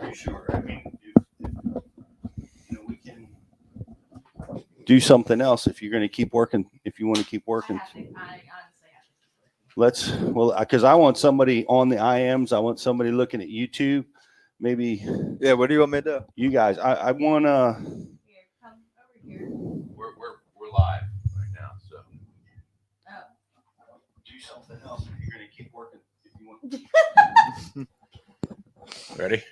you sure? I mean, we can do something else if you're going to keep working. If you want to keep working, because I want somebody on the IMs. I want somebody looking at YouTube. Maybe. Yeah. What do you want me to do? You guys, I want to. Here, come over here. We're live right now, so. Do something else if you're going to keep working. If you want. Ready?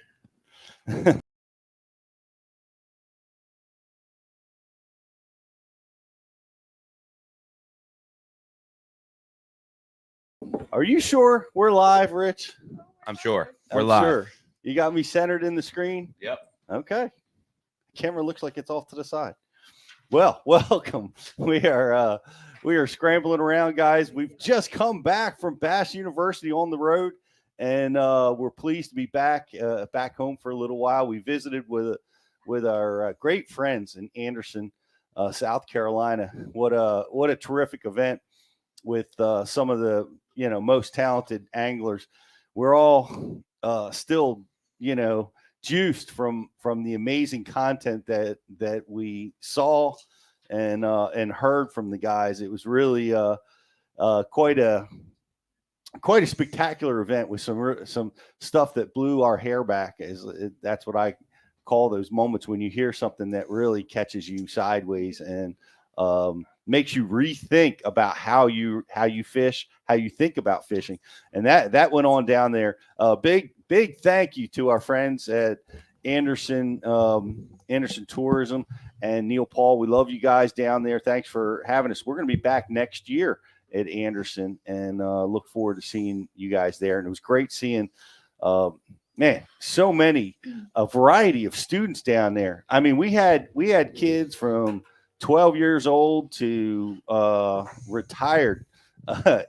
Are you sure we're live, Rich? I'm sure. We're I'm live. Sure. You got me centered in the screen? Yep. Okay. Camera looks like it's off to the side. Well, welcome. We are scrambling around, guys. We've just come back from Bass University on the road, and we're pleased to be back home for a little while. We visited with our great friends in Anderson, South Carolina. What a terrific event with some of the most talented anglers. We're all still juiced from the amazing content that we saw and heard from the guys. It was really quite a spectacular event with some stuff that blew our hair back. That's what I call those moments when you hear something that really catches you sideways and makes you rethink about how you fish, how you think about fishing. And that went on down there. Big thank you to our friends at Anderson Tourism and Neil Paul. We love you guys down there. Thanks for having us. We're going to be back next year at Anderson and look forward to seeing you guys there. And it was great seeing so many, a variety of students down there. I mean, we had kids from 12 years old to retired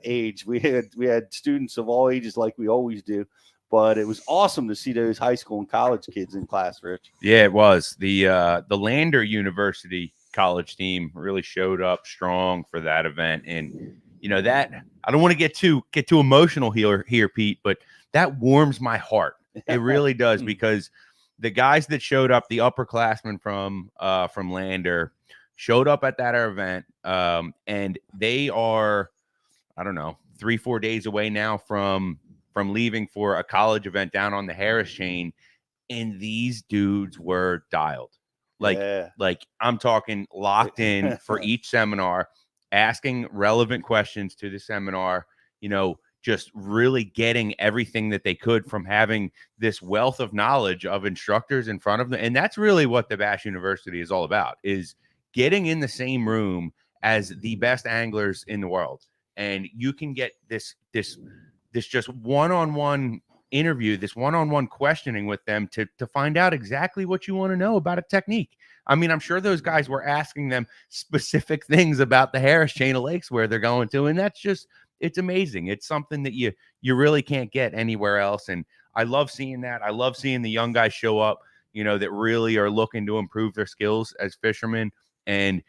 age. We had students of all ages like we always do, but it was awesome to see those high school and college kids in class, Rich. Yeah, it was. The Lander University college team really showed up strong for that event. And that I don't want to get too emotional here, Pete, but that warms my heart. It really does, because the guys that showed up, the upperclassmen from Lander, showed up at that event, and they are, I don't know, 3-4 days away now from leaving for a college event down on the Harris chain, and these dudes were dialed. Like I'm talking locked in for each seminar, asking relevant questions to the seminar, just really getting everything that they could from having this wealth of knowledge of instructors in front of them. And that's really what the Bass University is all about, is getting in the same room as the best anglers in the world. And you can get this just one-on-one interview, this one-on-one questioning with them to find out exactly what you want to know about a technique. I mean, I'm sure those guys were asking them specific things about the Harris chain of lakes where they're going to. And that's just, it's amazing. It's something that you really can't get anywhere else. And I love seeing that. I love seeing the young guys show up, that really are looking to improve their skills as fishermen. And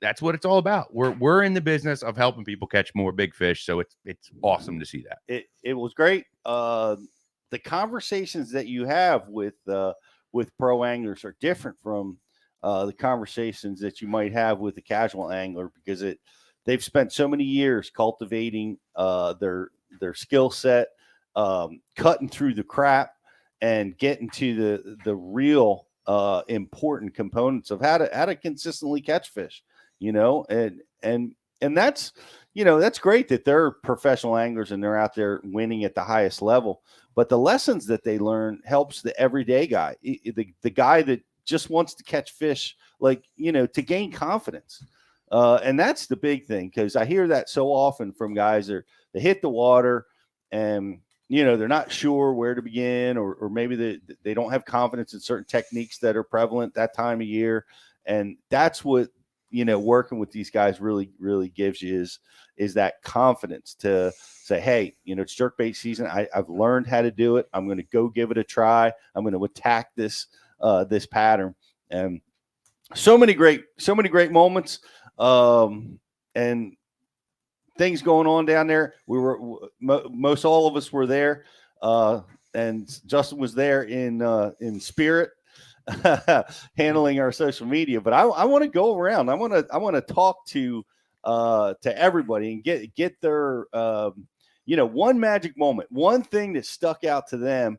that's what it's all about. We're in the business of helping people catch more big fish. So it's awesome to see that. It was great. The conversations that you have with pro anglers are different from the conversations that you might have with a casual angler, because they've spent so many years cultivating their skill set, cutting through the crap and getting to the real important components of how to consistently catch fish, and that's, that's great that they're professional anglers and they're out there winning at the highest level. But the lessons that they learn helps the everyday guy, the guy that just wants to catch fish, to gain confidence. And that's the big thing, because I hear that so often from guys they hit the water and, they're not sure where to begin, or maybe they don't have confidence in certain techniques that are prevalent that time of year. And that's what, working with these guys really, really gives you is that confidence to say, hey, it's jerkbait season. I've learned how to do it. I'm going to go give it a try. I'm going to attack this pattern. And so many great moments. And things going on down there. We were most all of us were there and Justin was there in spirit, handling our social media. But I want to go around. I want to talk to everybody and get their one magic moment, one thing that stuck out to them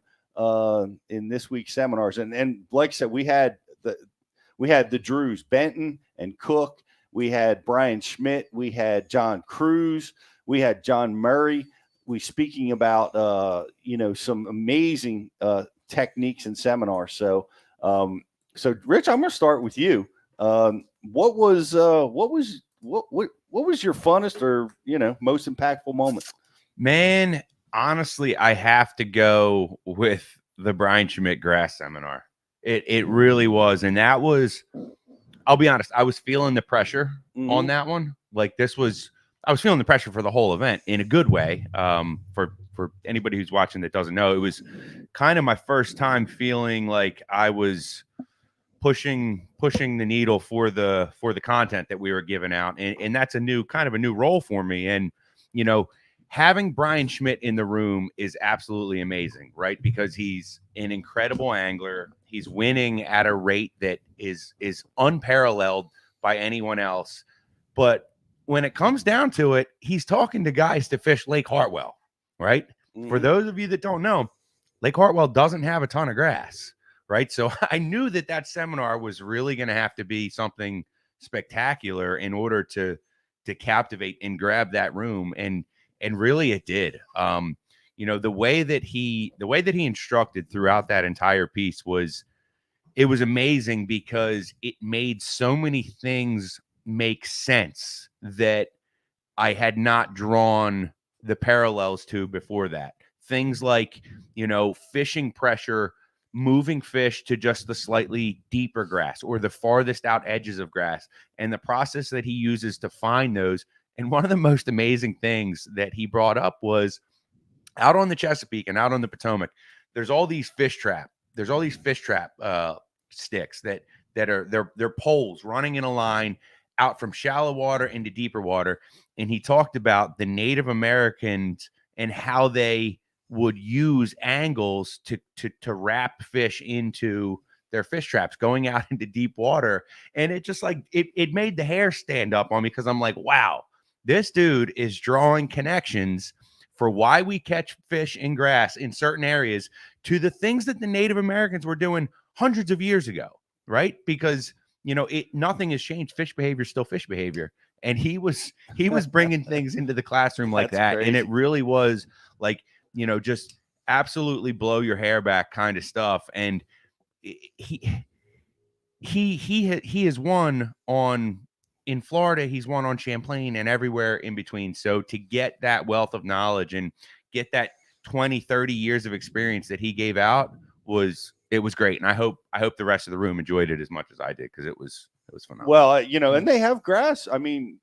in this week's seminars. And like I said, we had the Drews, Benton and Cook. We had Brian Schmidt. We had John Cruz. We had John Murray. We speaking about some amazing techniques and seminars. So Rich, I'm going to start with you. What was your funnest or most impactful moment? Man, honestly, I have to go with the Brian Schmidt grass seminar. It really was, and that was. I'll be honest, I was feeling the pressure on that one. Like I was feeling the pressure for the whole event in a good way. For anybody who's watching that doesn't know, it was kind of my first time feeling like I was pushing the needle for the content that we were giving out. And that's a new role for me. And, having Brian Schmidt in the room is absolutely amazing, right? Because he's an incredible angler. He's winning at a rate that is unparalleled by anyone else. But when it comes down to it, he's talking to guys to fish Lake Hartwell, right? Mm-hmm. For those of you that don't know, Lake Hartwell doesn't have a ton of grass, right? So I knew that seminar was really going to have to be something spectacular in order to captivate and grab that room. And really it did. The way that he instructed throughout that entire piece was amazing, because it made so many things make sense that I had not drawn the parallels to before that. Things like, fishing pressure, moving fish to just the slightly deeper grass or the farthest out edges of grass, and the process that he uses to find those. And one of the most amazing things that he brought up was out on the Chesapeake and out on the Potomac, there's all these fish trap sticks that are they're poles running in a line out from shallow water into deeper water. And he talked about the Native Americans and how they would use angles to wrap fish into their fish traps going out into deep water. And it just it made the hair stand up on me, because I'm like, wow, this dude is drawing connections for why we catch fish in grass in certain areas to the things that the Native Americans were doing hundreds of years ago, right? Because, nothing has changed. Fish behavior is still fish behavior. And he was bringing things into the classroom like that. Crazy. And it really was just absolutely blow your hair back kind of stuff. And he has won in Florida, he's won on Champlain and everywhere in between. So to get that wealth of knowledge and get that 20, 30 years of experience that he gave out was great. And I hope the rest of the room enjoyed it as much as I did, because it was phenomenal. Well, and they have grass. I mean,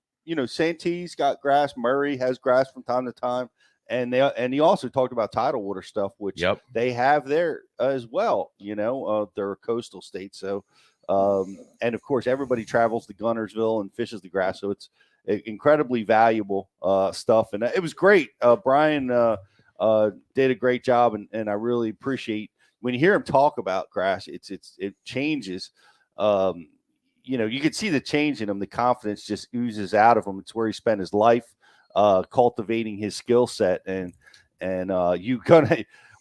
Santee's got grass. Murray has grass from time to time. And he also talked about tidal water stuff, which they have there as well. They're a coastal state. So, and of course, everybody travels to Gunnersville and fishes the grass. So it's incredibly valuable stuff. And it was great. Brian did a great job. And I really appreciate when you hear him talk about grass, it changes. You can see the change in him. The confidence just oozes out of him. It's where he spent his life cultivating his skill set. And when are we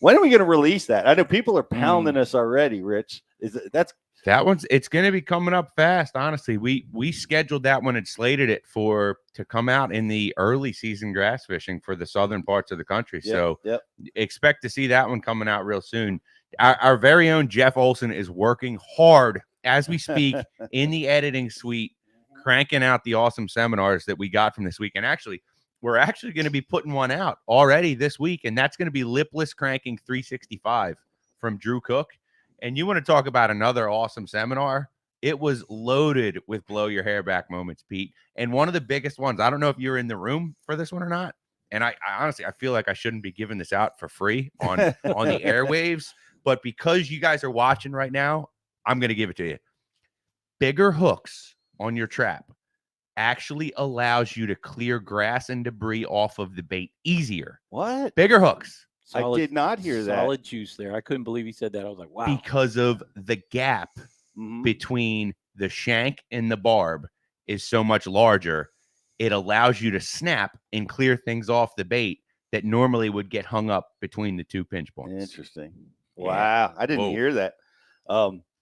going to release that? I know people are pounding us already, Rich. It's going to be coming up fast. Honestly, we scheduled that one and slated it to come out in the early season grass fishing for the southern parts of the country. So expect to see that one coming out real soon. Our very own Jeff Olson is working hard as we speak in the editing suite, cranking out the awesome seminars that we got from this week. And we're actually going to be putting one out already this week, and that's going to be Lipless Cranking 365 from Drew Cook. And you want to talk about another awesome seminar? It was loaded with blow your hair back moments, Pete. And one of the biggest ones, I don't know if you're in the room for this one or not. And I honestly, I feel like I shouldn't be giving this out for free on the airwaves. But because you guys are watching right now, I'm going to give it to you. Bigger hooks on your trap actually allows you to clear grass and debris off of the bait easier. What? Bigger hooks. I did not hear that. Solid juice there. I couldn't believe he said that. I was like, wow. Because of the gap Mhm. between the shank and the barb is so much larger, it allows you to snap and clear things off the bait that normally would get hung up between the 2 pinch points. Interesting. Yeah. Wow, I didn't Whoa. hear that.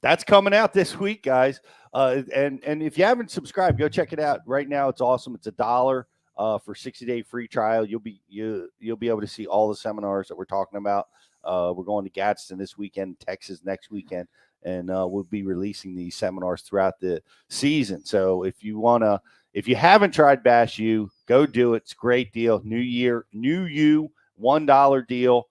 That's coming out this week, guys. And if you haven't subscribed, go check it out. Right now, it's awesome. It's $1 for 60-day free trial. You'll be able to see all the seminars that we're talking about. We're going to Gadsden this weekend, Texas next weekend, and we'll be releasing these seminars throughout the season. So if you haven't tried Bass U, go do it. It's a great deal. New year, new you, $1 deal.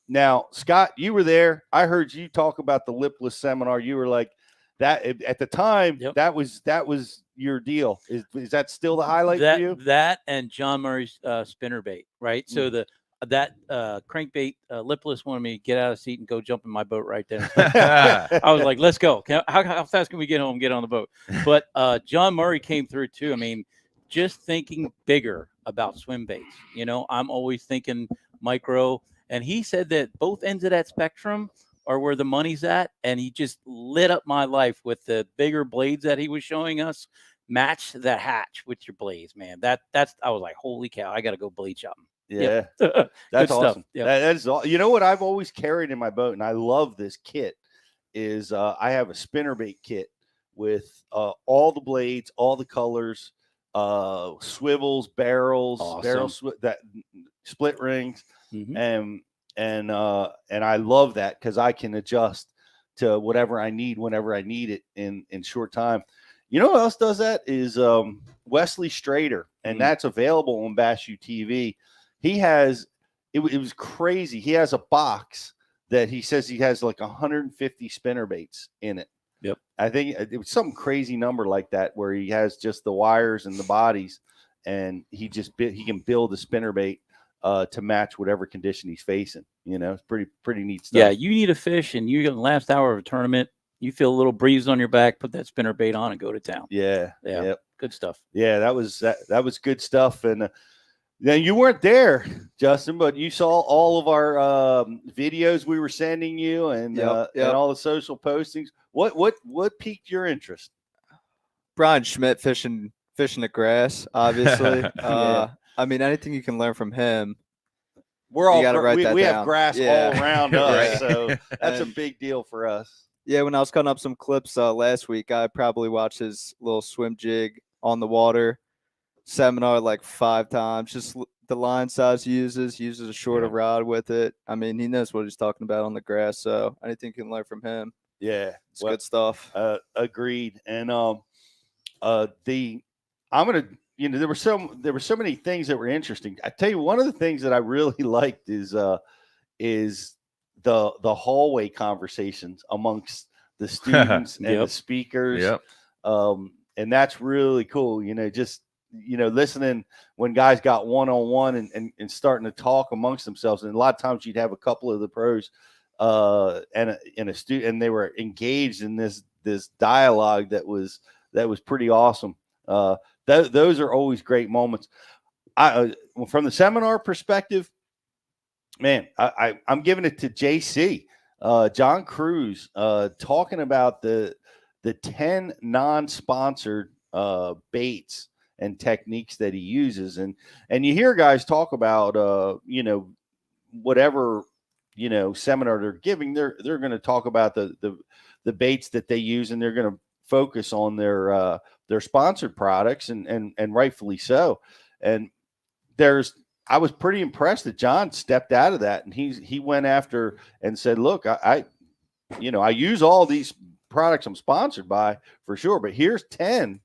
Now, Scott, you were there. I heard you talk about the lipless seminar. You were like that at the time. Yep. That was your deal. Is that still the highlight for you? That and John Murray's spinnerbait, right? So that crankbait lipless wanted me to get out of the seat and go jump in my boat right there. I was like, let's go. How fast can we get home and get on the boat? But John Murray came through too. I mean, just thinking bigger about swim baits. You know, I'm always thinking micro. And he said that both ends of that spectrum are where the money's at. And he just lit up my life with the bigger blades that he was showing us. Match that hatch with your blades, man. That's I was like, holy cow, I got to go blade shopping. Yeah, Yep. that's Good awesome. Yep. That is all. You know what I've always carried in my boat, and I love this kit, is I have a spinnerbait kit with all the blades, all the colors, swivels, barrels, Awesome. that split rings, Mhm. and I love that because I can adjust to whatever I need whenever I need it in short time. You know who else does that is Wesley Strader, and that's available on Bass U TV. He has it was crazy. He has a box that he says he has like 150 spinner baits in it. Yep. I think it was some crazy number like that where he has just the wires and the bodies, and he can build a spinner bait to match whatever condition he's facing. You know, it's pretty neat stuff. Yeah, you need a fish, and you get the last hour of a tournament. You feel a little breeze on your back. Put that spinner bait on and go to town. Yeah. Yep. Good stuff. Yeah, that was good stuff. And now you weren't there, Justin, but you saw all of our videos we were sending you and all the social postings. What piqued your interest? Brian Schmidt fishing the grass, obviously. Yeah. I mean, anything you can learn from him. We're all we have down. grass all around us, so that's a And- big deal for us. Yeah, when I was cutting up some clips last week, I probably watched his little swim jig on the water seminar like 5 times. Just the line size he uses a shorter rod with it. I mean, he knows what he's talking about on the grass. So anything you can learn from him. Yeah, It's good stuff. Agreed. And I'm gonna, there were so many things that were interesting. I tell you, one of the things that I really liked is the hallway conversations amongst the students and the speakers. Yep. And that's really cool. Just listening when guys got one-on-one and starting to talk amongst themselves. And a lot of times you'd have a couple of the pros and a student, and they were engaged in this dialogue that was pretty awesome. Those are always great moments. From the seminar perspective, man, I'm giving it to JC, John Cruz, talking about the 10 non-sponsored baits and techniques that he uses. And you hear guys talk about, whatever, seminar they're giving, they're going to talk about the baits that they use, and they're going to focus on their sponsored products and rightfully so. And I was pretty impressed that John stepped out of that, and he went after and said, look, I use all these products I'm sponsored by for sure, but here's 10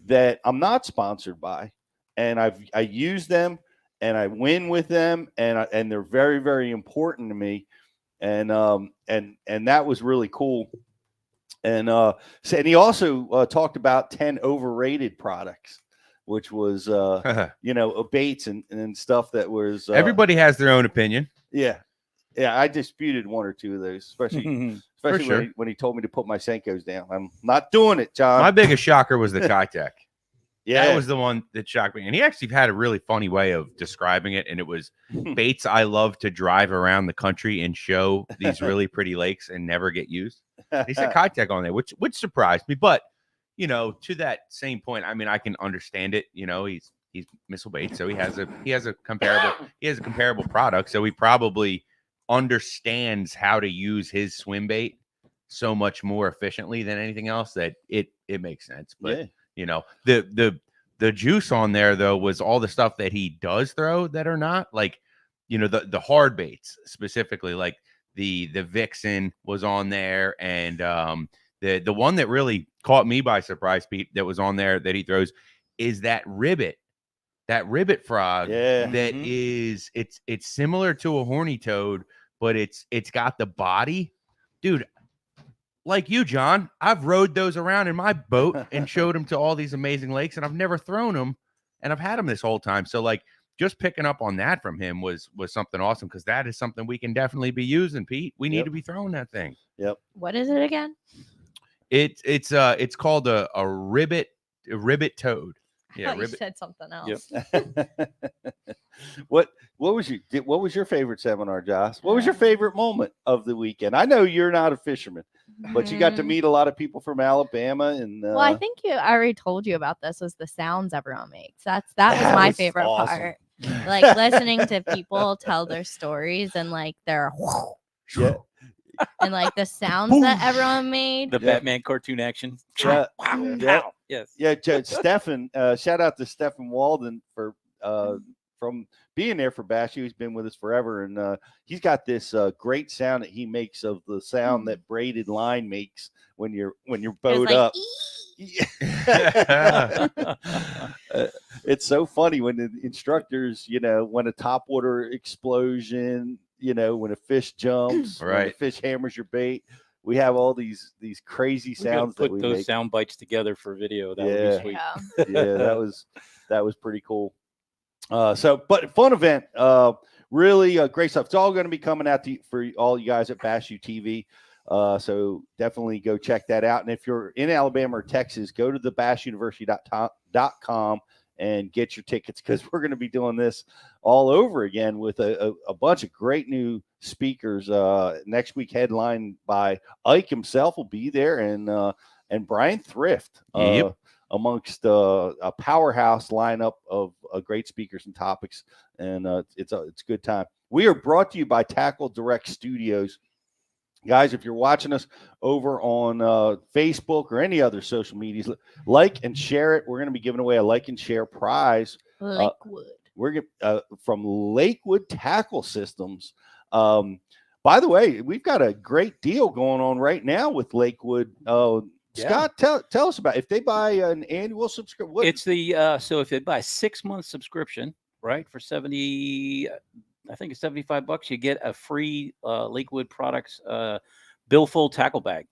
that I'm not sponsored by, and I use them and I win with them, and they're very, very important to me. And that was really cool. And he also talked about 10 overrated products, which was baits and stuff that was Everybody has their own opinion. Yeah, I disputed one or two of those, especially when he told me to put my Senkos down. I'm not doing it, John. My biggest shocker was the Kitech. Yeah. That was the one that shocked me. And he actually had a really funny way of describing it. And it was baits I love to drive around the country and show these really pretty lakes and never get used. He said Kitech on there, which surprised me. But, you know, to that same point, I mean, I can understand it. You know, he's missile bait, so he has a comparable product. So he probably understands how to use his swim bait so much more efficiently than anything else that it makes sense. But Yeah. you know, the juice on there though was all the stuff that he does throw that are not like, you know, the hard baits specifically, like the Vixen was on there, and the one that really caught me by surprise, Pete, that was on there that he throws is that ribbit frog. Yeah. That is it's similar to a horny toad, but it's got the body, dude. Like you, John, I've rode those around in my boat and showed them to all these amazing lakes, and I've never thrown them, and I've had them this whole time. So like just picking up on that from him was something awesome, because that is something we can definitely be using, Pete. We need to be throwing that thing. Yep. What is it again? It's called a ribbit toad. Yeah, thought you ribbit. said something else. What was your favorite seminar, Josh? What was your favorite moment of the weekend? I know you're not a fisherman, but you got to Mm, meet a lot of people from Alabama, and well, I think I already told you about this. Was the sounds everyone makes? That was my favorite awesome. part. Like listening to people tell their stories and like their yeah, and like the sounds that everyone made. The Yeah. Batman cartoon action. Yeah. Wow. Yeah. Wow. Yes. yeah. Stefan, shout out to Stefan Walden for from being there for Bash. He's been with us forever, and he's got this great sound that he makes of the sound that braided line makes when you're It was bowed like, up. "Ee." It's so funny when the instructors, you know, when a top water explosion, you know, when a fish jumps, when the Right. fish hammers your bait. We have all these crazy We gotta sounds that put we those make. sound bites together for video. That would Yeah. be sweet. Yeah. Yeah, that was pretty cool. But fun event. Really great stuff. It's all going to be coming out for all you guys at Bash U TV. So definitely go check that out. And if you're in Alabama or Texas, go to the bashuniversity.com and get your tickets, because we're going to be doing this all over again with a bunch of great new speakers. Next week, headlined by Ike himself will be there, and Brian Thrift. Yep. Amongst a powerhouse lineup of great speakers and topics, and it's a good time. We are brought to you by Tackle Direct Studios. Guys, if you're watching us over on Facebook or any other social medias, like and share it. We're going to be giving away a like and share prize. Lakewood. We're from Lakewood Tackle Systems. By the way, we've got a great deal going on right now with Lakewood. Scott, tell us about it. If they buy an annual subscription. It's the so if they buy a 6-month subscription, right, for 70, I think it's $75, you get a free Lakewood Products billfold tackle bag.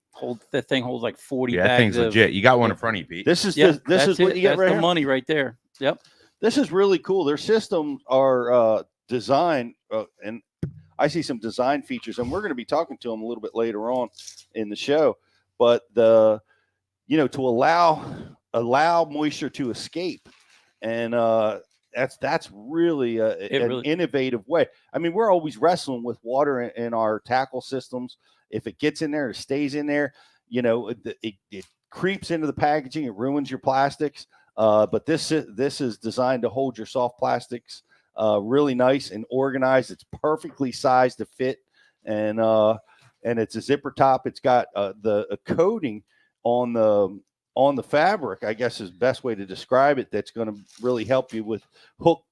That thing holds like 40 Yeah, that bags. thing's legit. You got one in front of you, Pete. This is Yeah, this is what it. you get That's right the here. money right there. Yep. This is really cool. Their systems are designed, and I see some design features, and we're going to be talking to them a little bit later on in the show. But to allow moisture to escape, and that's really an innovative way. I mean, we're always wrestling with water in our tackle systems. If it gets in there, it stays in there. You know, it creeps into the packaging. It ruins your plastics. But this is designed to hold your soft plastics really nice and organized. It's perfectly sized to fit, and it's a zipper top. It's got a coating on the fabric, I guess is the best way to describe it. That's going to really help you with hook,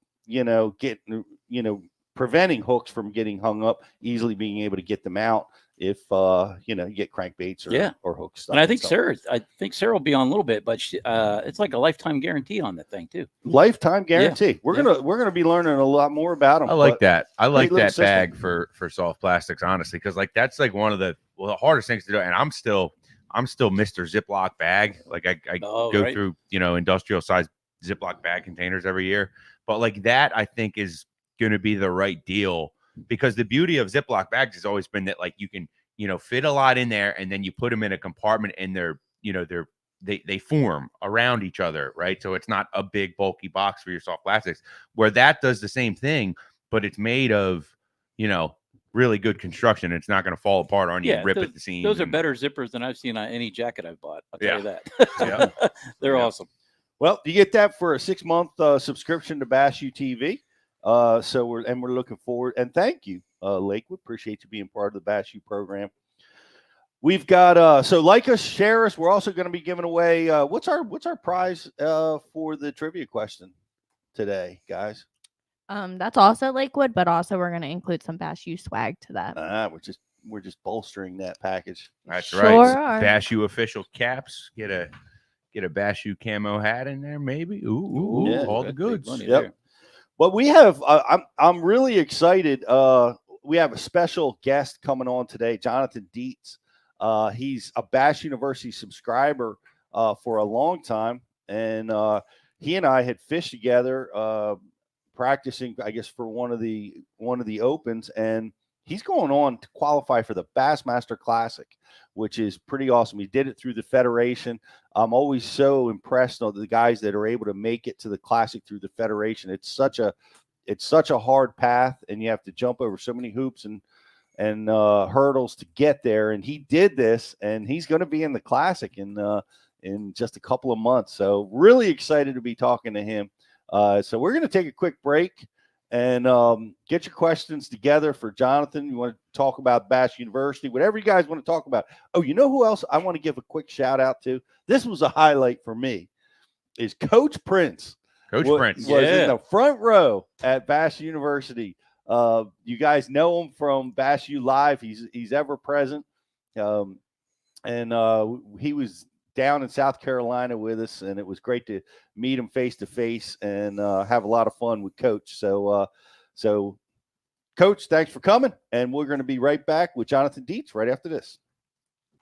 preventing hooks from getting hung up, easily being able to get them out if you get crankbaits or hooks. And I think Sarah will be on a little bit, but it's like a lifetime guarantee on that thing too. Lifetime guarantee. We're gonna be learning a lot more about them. I like that. I like little that bag for soft plastics, honestly, because like that's like one of the hardest things to do. And I'm still Mr. Ziploc bag. Like I go through industrial size Ziploc bag containers every year, but like that I think is going to be the right deal, because the beauty of Ziploc bags has always been that like you can fit a lot in there, and then you put them in a compartment, and they're they form around each other, right? So it's not a big bulky box for your soft plastics, where that does the same thing, but it's made of, really good construction. It's not going to fall apart on you, rip at the seams. Those are better zippers than I've seen on any jacket I've bought. I'll tell you that. Yeah. They're awesome. Well, you get that for a 6-month subscription to Bass U TV. So we're looking forward, and thank you, Lakewood. Appreciate you being part of the Bass U program. We've got so like us, share us. We're also going to be giving away what's our prize for the trivia question today, guys? That's also Lakewood, but also we're going to include some Bass U swag to that. We're just bolstering that package. That's Sure right. are. Bass U official caps. Get a Bass U camo hat in there, maybe. Ooh, Yeah. all the goods. Yep. But we have. I'm really excited. We have a special guest coming on today, Jonathan Dietz. He's a Bass University subscriber for a long time, and he and I had fished together, practicing, I guess, for one of the opens, and he's going on to qualify for the Bassmaster Classic, which is pretty awesome. He did it through the Federation. I'm always so impressed with the guys that are able to make it to the Classic through the Federation. It's such a hard path, and you have to jump over so many hoops and hurdles to get there. And he did this, and he's going to be in the Classic in just a couple of months. So really excited to be talking to him. So we're going to take a quick break and get your questions together for Jonathan. You want to talk about Bass University, whatever you guys want to talk about. Oh, you know who else I want to give a quick shout out to? This was a highlight for me, is Coach Prince. Prince was in the front row at Bass University. You guys know him from Bass U Live. He's ever present. And he was down in South Carolina with us, and it was great to meet him face to face and have a lot of fun with Coach. So Coach, thanks for coming, and we're going to be right back with Jonathan Dietz right after this.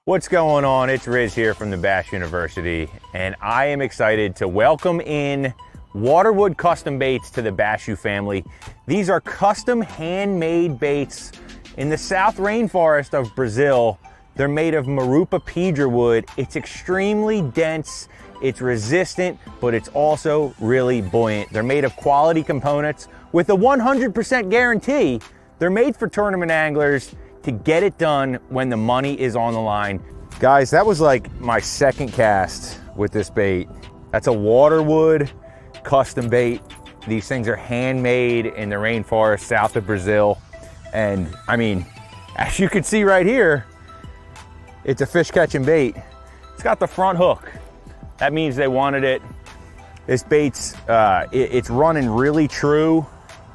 What's going on? It's Riz here from the Bass University, and I am excited to welcome in Waterwood Custom Baits to the Bass U family. These are custom handmade baits in the South Rainforest of Brazil. They're made of Marupa pedra wood. It's extremely dense, it's resistant, but it's also really buoyant. They're made of quality components with a 100% guarantee. They're made for tournament anglers to get it done when the money is on the line. Guys, that was like my second cast with this bait. That's a Waterwood custom bait. These things are handmade in the rainforest south of Brazil. And I mean, as you can see right here, it's a fish catching bait. It's got the front hook. That means they wanted it. This bait's, it's running really true.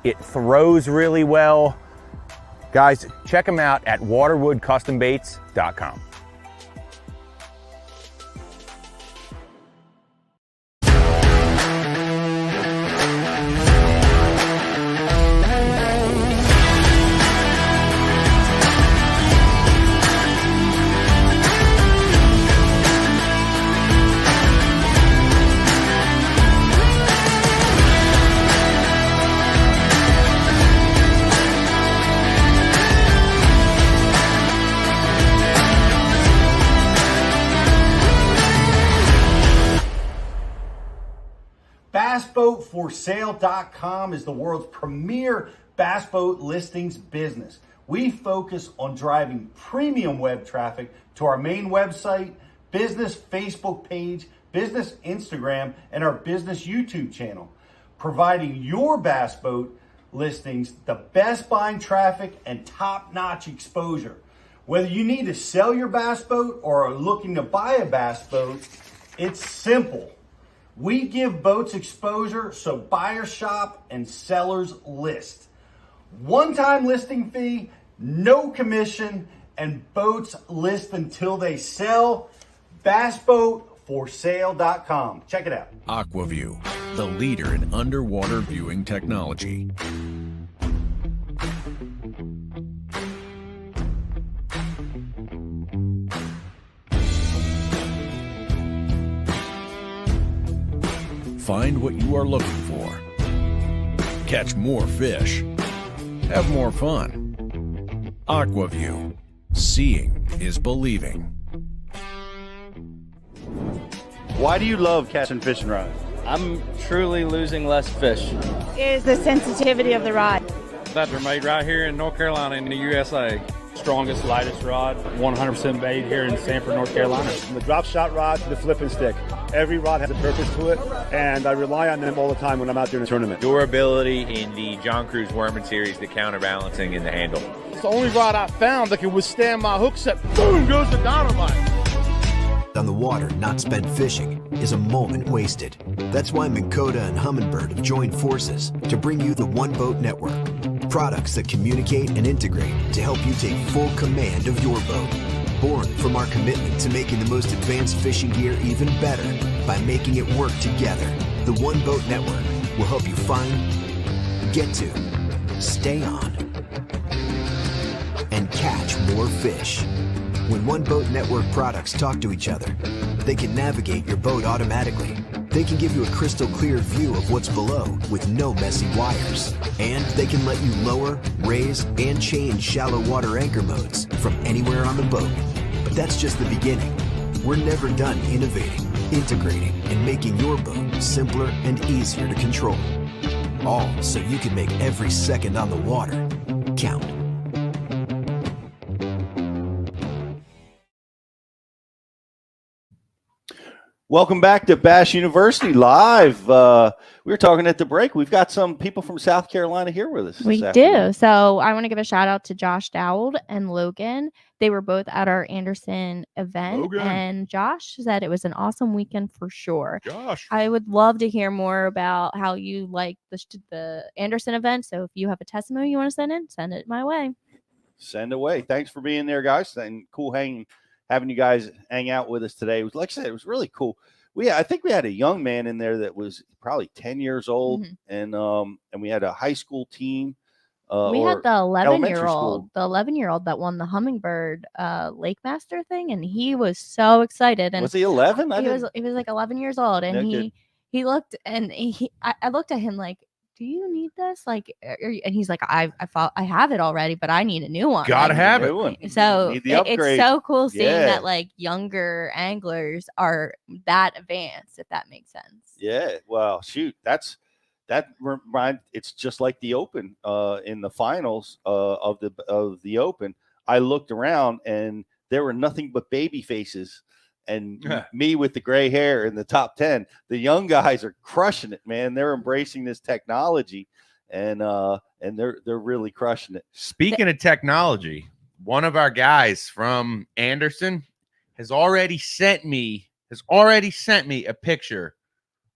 It throws really well. Guys, check them out at waterwoodcustombaits.com. BassBoatForSale.com is the world's premier bass boat listings business. We focus on driving premium web traffic to our main website, business Facebook page, business Instagram, and our business YouTube channel, providing your bass boat listings the best buying traffic and top-notch exposure. Whether you need to sell your bass boat or are looking to buy a bass boat, it's simple. We give boats exposure so buyers shop and sellers list. One-time listing fee, no commission, and boats list until they sell. BassBoatForSale.com. Check it out. AquaView, the leader in underwater viewing technology. Find what you are looking for. Catch more fish. Have more fun. AquaView. Seeing is believing. Why do you love catching fish and rods? I'm truly losing less fish. Is the sensitivity of the rod. That they're made right here in North Carolina in the USA. Strongest, lightest rod, 100% made here in Sanford, North Carolina. From the drop shot rod to the flipping stick. Every rod has a purpose to it, and I rely on them all the time when I'm out there in a tournament. Durability in the John Cruz Worming Series, the counterbalancing in the handle. It's the only rod I found that can withstand my hook set. Boom goes the dynamite. On the water, not spent fishing, is a moment wasted. That's why Minn Kota and Humminbird have joined forces to bring you the One Boat Network. Products that communicate and integrate to help you take full command of your boat. Born from our commitment to making the most advanced fishing gear even better by making it work together. The One Boat Network will help you find, get to, stay on, and catch more fish. When One Boat Network products talk to each other, they can navigate your boat automatically. They can give you a crystal clear view of what's below with no messy wires. And they can let you lower, raise, and change shallow water anchor modes from anywhere on the boat. But that's just the beginning. We're never done innovating, integrating, and making your boat simpler and easier to control. All so you can make every second on the water count. Welcome back to Bass University Live. We were talking at the break. We've got some people from South Carolina here with us. We do. So I want to give a shout out to Josh Dowd and Logan. They were both at our Anderson event. Logan. And Josh said it was an awesome weekend for sure. Josh. I would love to hear more about how you like the Anderson event. So if you have a testimony you want to send in, send it my way. Send away. Thanks for being there, guys. And cool having you guys hang out with us today. It was, like I said, it was really cool. I think we had a young man in there that was probably 10 years old, and we had a high school team. We had the 11-year-old, the 11-year-old that won the Humminbird Lake Master thing, and he was so excited. And was he 11? He was like 11 years old, and he looked, and I looked at him like, do you need this? Like, and he's like, I have it already, but I need a new one. Gotta have it. So it's so cool seeing that like younger anglers are that advanced, if that makes sense. Yeah. Well, shoot, it's just like the Open in the finals of the Open. I looked around and there were nothing but baby faces. And me with the gray hair in the top 10, the young guys are crushing it, man. They're embracing this technology, and they're really crushing it. Speaking of technology, one of our guys from Anderson has already sent me a picture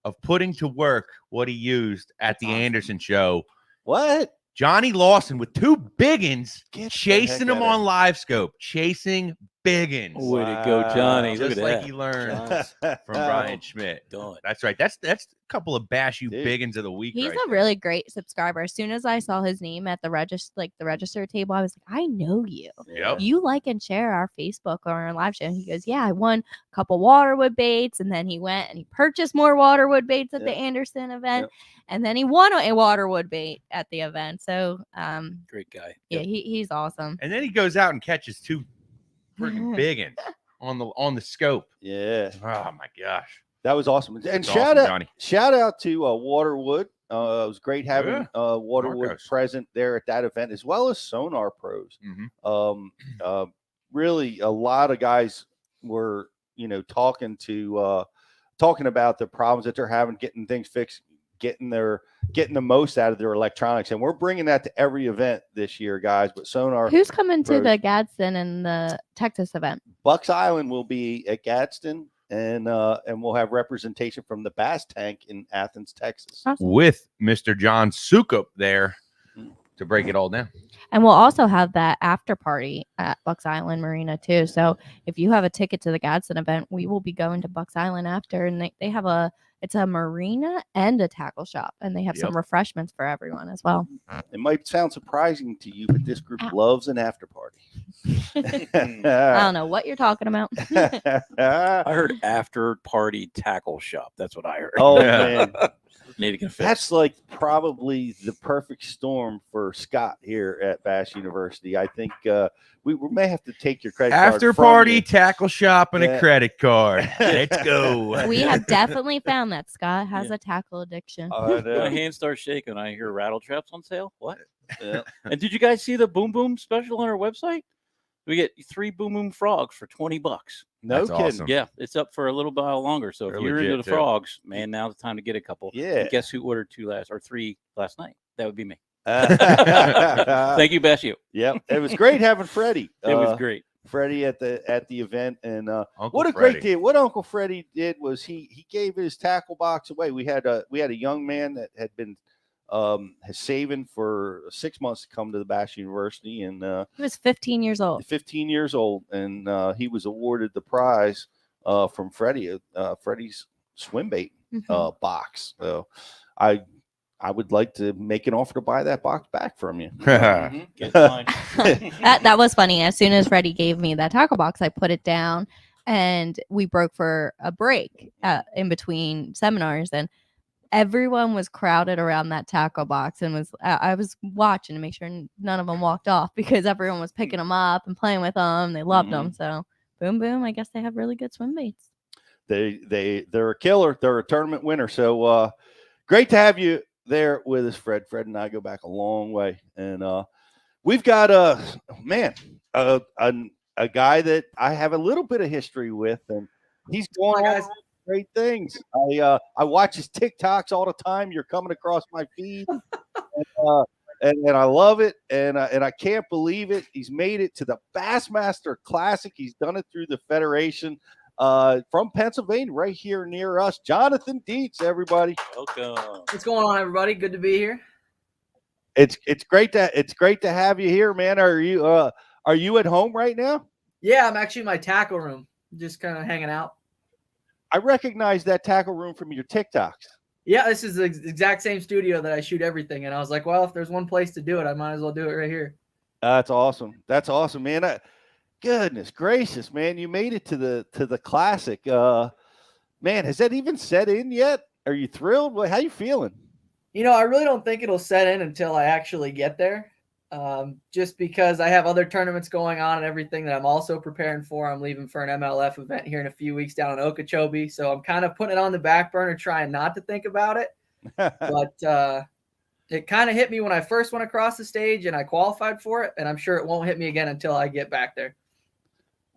of putting to work what he used at the Anderson show. What? Johnny Lawson with two biggins chasing him on live scope, chasing biggins. Way to go, Johnny. Just Look at like that. he learned from Brian Schmidt. That's right. That's a couple of Bash You biggins of the week. He's right a really great subscriber. As soon as I saw his name at the register table, I was like, I know you. Yep. You like and share our Facebook or our live show. And he goes, yeah, I won a couple waterwood baits, and then he went and he purchased more waterwood baits at the Anderson event, and then he won a waterwood bait at the event. So great guy. Yeah, he's awesome. And then he goes out and catches two freaking biggins on the scope. Yeah. Oh my gosh. That was awesome. And That's shout awesome, out Johnny. shout out to Waterwood. It was great having Waterwood Marcos. present there at that event, as well as Sonar Pros. Really, a lot of guys were, talking about the problems that they're having, getting things fixed, getting the most out of their electronics, and we're bringing that to every event this year, guys. But Sonar, Who's coming to Pros. the Gadsden and the Texas event? Bucks Island will be at Gadsden, and we'll have representation from the Bass Tank in Athens, Texas. Awesome. With Mr. John Sukup there to break it all down. And we'll also have that after party at Bucks Island Marina too. So if you have a ticket to the Gadsden event, we will be going to Bucks Island after, and they have it's a marina and a tackle shop, and they have some refreshments for everyone as well. It might sound surprising to you, but this group loves an after party. I don't know what you're talking about. I heard after party tackle shop. That's what I heard. Oh man, Need to get fixed. That's like probably the perfect storm for Scott here at Bass University. I think we may have to take your credit card After from party, you. tackle shop, and Yeah. a credit card. Let's go. We have definitely found that Scott has a tackle addiction. My hands start shaking when I hear rattle traps on sale. What? Yeah. And did you guys see the Boom Boom special on our website? We get 3 Boom Boom frogs for $20. No That's kidding. awesome. Yeah, it's up for a little while longer. So They're if you're into legit, the too. frogs, man, now's the time to get a couple. Yeah. And guess who ordered 3 last night? That would be me. Thank Thank you, Bash. You. Yep. It was great having Freddie. It was great. Freddie at the event, and Uncle what a Freddie. great deal. What Uncle Freddie did was he gave his tackle box away. We had a young man that had been saving for 6 months to come to the Bass University, and He was 15 years old. 15 years old, and he was awarded the prize from Freddie, Freddie's swim bait box. So I would like to make an offer to buy that box back from you. Get mine. That was funny. As soon as Freddie gave me that tackle box, I put it down, and we broke for a break in between seminars, and everyone was crowded around that tackle box, and I was watching to make sure none of them walked off because everyone was picking them up and playing with them. They loved them. So Boom Boom, I guess they have really good swim baits. They're a killer. They're a tournament winner. So great to have you there with us, Fred. Fred and I go back a long way, and we've got a guy that I have a little bit of history with, and he's doing all great things. I watch his TikToks all the time. You're coming across my feed, and I love it, and I can't believe it. He's made it to the Bassmaster Classic. He's done it through the Federation. From Pennsylvania, right here near us, Jonathan Dietz, everybody. Welcome. What's going on, everybody? Good to be here. It's great to have you here, man. Are you at home right now? Yeah, I'm actually in my tackle room, just kind of hanging out. I recognize that tackle room from your TikToks. Yeah, this is the exact same studio that I shoot everything, and I was like, well, if there's one place to do it, I might as well do it right here. That's awesome. That's awesome, man. Goodness gracious, man! You made it to the Classic. Man, has that even set in yet? Are you thrilled? How you feeling? You know, I really don't think it'll set in until I actually get there. Just because I have other tournaments going on and everything that I'm also preparing for. I'm leaving for an MLF event here in a few weeks down in Okeechobee. So I'm kind of putting it on the back burner, trying not to think about it. But it kind of hit me when I first went across the stage and I qualified for it. And I'm sure it won't hit me again until I get back there.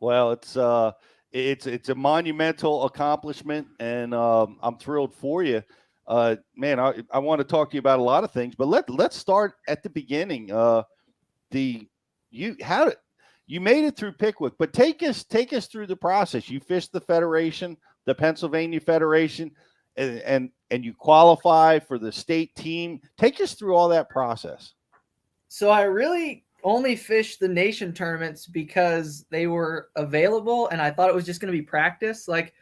Well, it's a monumental accomplishment, and I'm thrilled for you. Man, I want to talk to you about a lot of things, but let's start at the beginning. You made it through Pickwick, but take us through the process. You fished the Federation, the Pennsylvania Federation, and you qualify for the state team. Take us through all that process. So I really only fished the nation tournaments because they were available, and I thought it was just going to be practice. Like,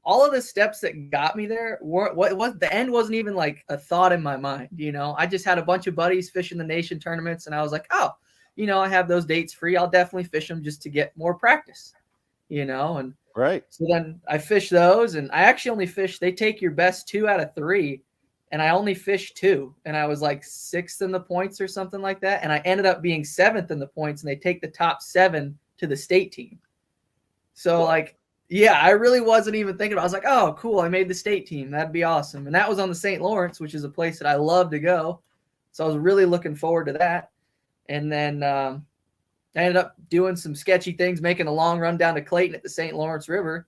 all of the steps that got me there the end wasn't even like a thought in my mind. You know, I just had a bunch of buddies fishing the nation tournaments, and I was like, oh, you know, I have those dates free. I'll definitely fish them just to get more practice, you know? And right. So then I fished those, and I actually only fished, they take your best 2 out of 3. And I only fished 2, and I was like 6th in the points or something like that. And I ended up being 7th in the points, and they take the top 7 to the state team. So like, yeah, I really wasn't even thinking about it. I was like, oh, cool, I made the state team. That'd be awesome. And that was on the St. Lawrence, which is a place that I love to go. So I was really looking forward to that. And then I ended up doing some sketchy things, making a long run down to Clayton at the St. Lawrence River,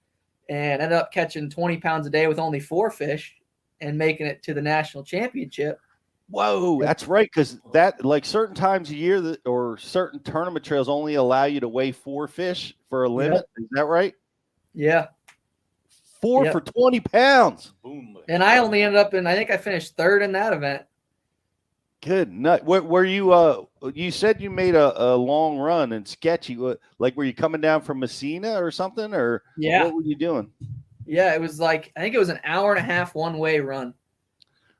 and ended up catching 20 pounds a day with only 4 fish and making it to the national championship. Whoa, that's right, because that, like, certain times a year or certain tournament trails only allow you to weigh 4 fish for a limit. Yep. Is that right? Yeah. 4 for 20 pounds. Boom. And I only ended up I think I finished 3rd in that event. Good nut. Were you you said you made a long run and sketchy. Like, were you coming down from Messina or something, or what were you doing? Yeah, it was like, I think it was an hour and a half one-way run.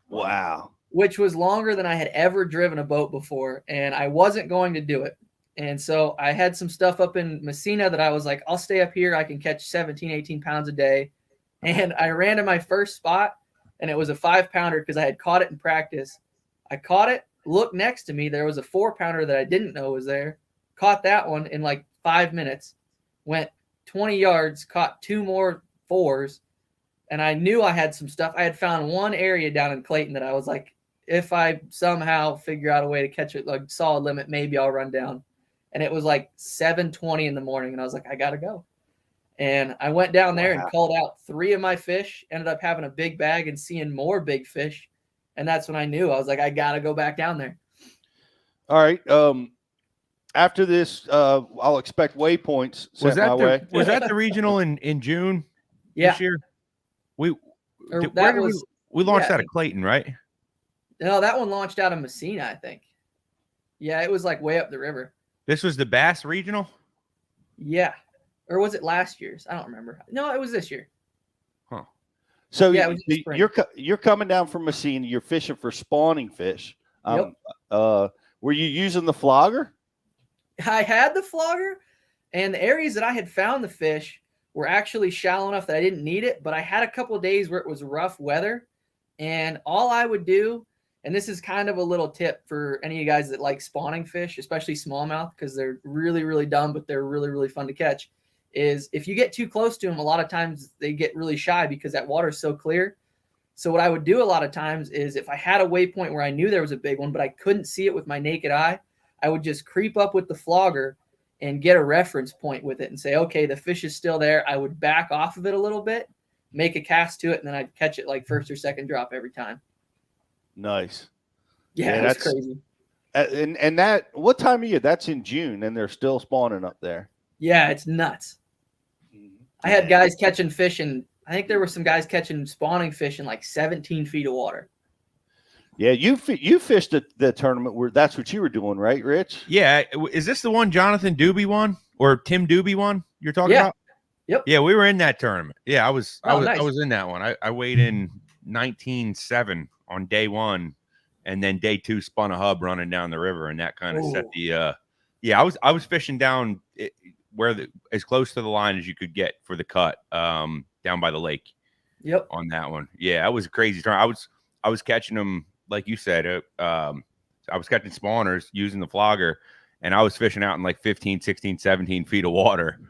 Wow. Which was longer than I had ever driven a boat before, and I wasn't going to do it. And so I had some stuff up in Messina that I was like, I'll stay up here. I can catch 17, 18 pounds a day. And I ran to my first spot, and it was a 5-pounder because I had caught it in practice. I caught it, looked next to me. There was a 4-pounder that I didn't know was there. Caught that one in like 5 minutes, went 20 yards, caught 2 more 4s, and I knew I had some stuff. I had found one area down in Clayton that I was like, if I somehow figure out a way to catch it like solid limit, maybe I'll run down. And it was like 7:20 in the morning, and I was like, I gotta go. And I went down there and called out 3 of my fish, ended up having a big bag and seeing more big fish. And that's when I knew. I was like, I got to go back down there. All right. After this, I'll expect waypoints sent my way. Was that the regional in June this year? We launched out of Clayton, right? No, that one launched out of Messina, I think. Yeah, it was like way up the river. This was the Bass Regional? Yeah. Or was it last year's? I don't remember. No, it was this year. Huh. So yeah, you're coming down from Messina. You're fishing for spawning fish. Yep. Were you using the flogger? I had the flogger, and the areas that I had found the fish were actually shallow enough that I didn't need it, but I had a couple of days where it was rough weather, and all I would do, and this is kind of a little tip for any of you guys that like spawning fish, especially smallmouth, because they're really, really dumb, but they're really, really fun to catch, is if you get too close to them, a lot of times they get really shy because that water is so clear. So what I would do a lot of times is if I had a waypoint where I knew there was a big one, but I couldn't see it with my naked eye, I would just creep up with the flogger and get a reference point with it and say, okay, the fish is still there. I would back off of it a little bit, make a cast to it, and then I'd catch it like first or second drop every time. Nice. Yeah, that's crazy. And that, what time of year? That's in June, and they're still spawning up there. Yeah, it's nuts. I had guys catching fish, and I think there were some guys catching spawning fish in like 17 feet of water. Yeah, you fished the tournament where that's what you were doing, right, Rich? Yeah. Is this the one Jonathan Doobie won or Tim Doobie won you're talking about? Yep. Yeah, we were in that tournament. Yeah, I was nice. I was in that one. I weighed in 19.7 on day 1, and then day 2 spun a hub running down the river, and that kind of set the I was fishing down as close to the line as you could get for the cut down by the lake. Yep. On that one. Yeah, that was a crazy turn. I was catching them, like you said, I was catching spawners using the flogger, and I was fishing out in like 15, 16, 17 feet of water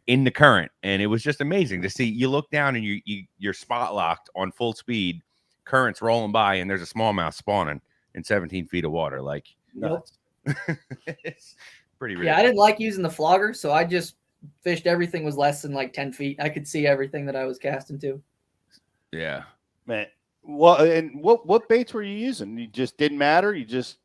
in the current. And it was just amazing to see. You look down and you're spot locked on full speed, currents rolling by, and there's a smallmouth spawning in 17 feet of water. Like, nuts. It's pretty rare. Yeah, I didn't like using the flogger, so I just fished everything was less than like 10 feet. I could see everything that I was casting to. Yeah. Man. Well, and what baits were you using? You just didn't matter. You just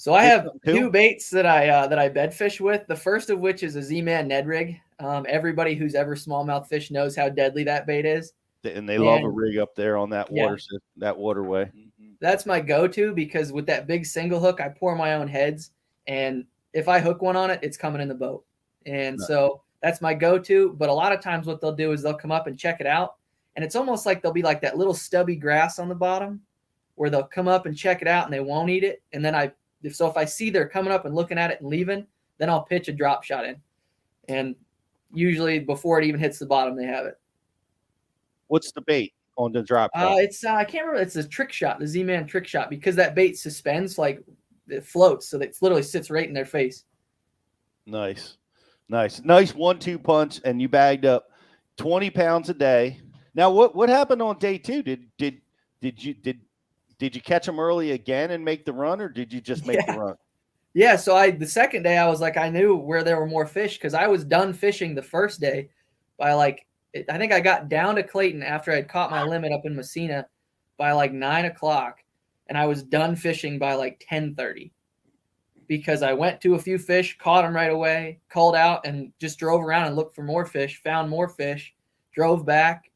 I have 2 baits that I bed fish with. The first of which is a Z-Man Ned rig. Everybody who's ever smallmouth fish knows how deadly that bait is, and they love a rig up there on that that waterway. That's my go-to because with that big single hook, I pour my own heads, and if I hook one on it, it's coming in the boat, and so that's my go-to. But a lot of times, what they'll do is they'll come up and check it out. And it's almost like there'll be like that little stubby grass on the bottom where they'll come up and check it out and they won't eat it. And then if I see they're coming up and looking at it and leaving, then I'll pitch a drop shot in. And usually before it even hits the bottom, they have it. What's the bait on the drop shot? I can't remember. It's a trick shot, the Z-Man trick shot, because that bait suspends, like it floats. So it literally sits right in their face. Nice 1-2 punch. And you bagged up 20 pounds a day. Now, what happened on day 2? Did you catch them early again and make the run, or did you just make the run? Yeah. So the second day I was like, I knew where there were more fish because I was done fishing the first day by I think I got down to Clayton after I'd caught my limit up in Messina by like 9 o'clock, and I was done fishing by like 10:30 because I went to a few fish, caught them right away, called out, and just drove around and looked for more fish, found more fish, drove back.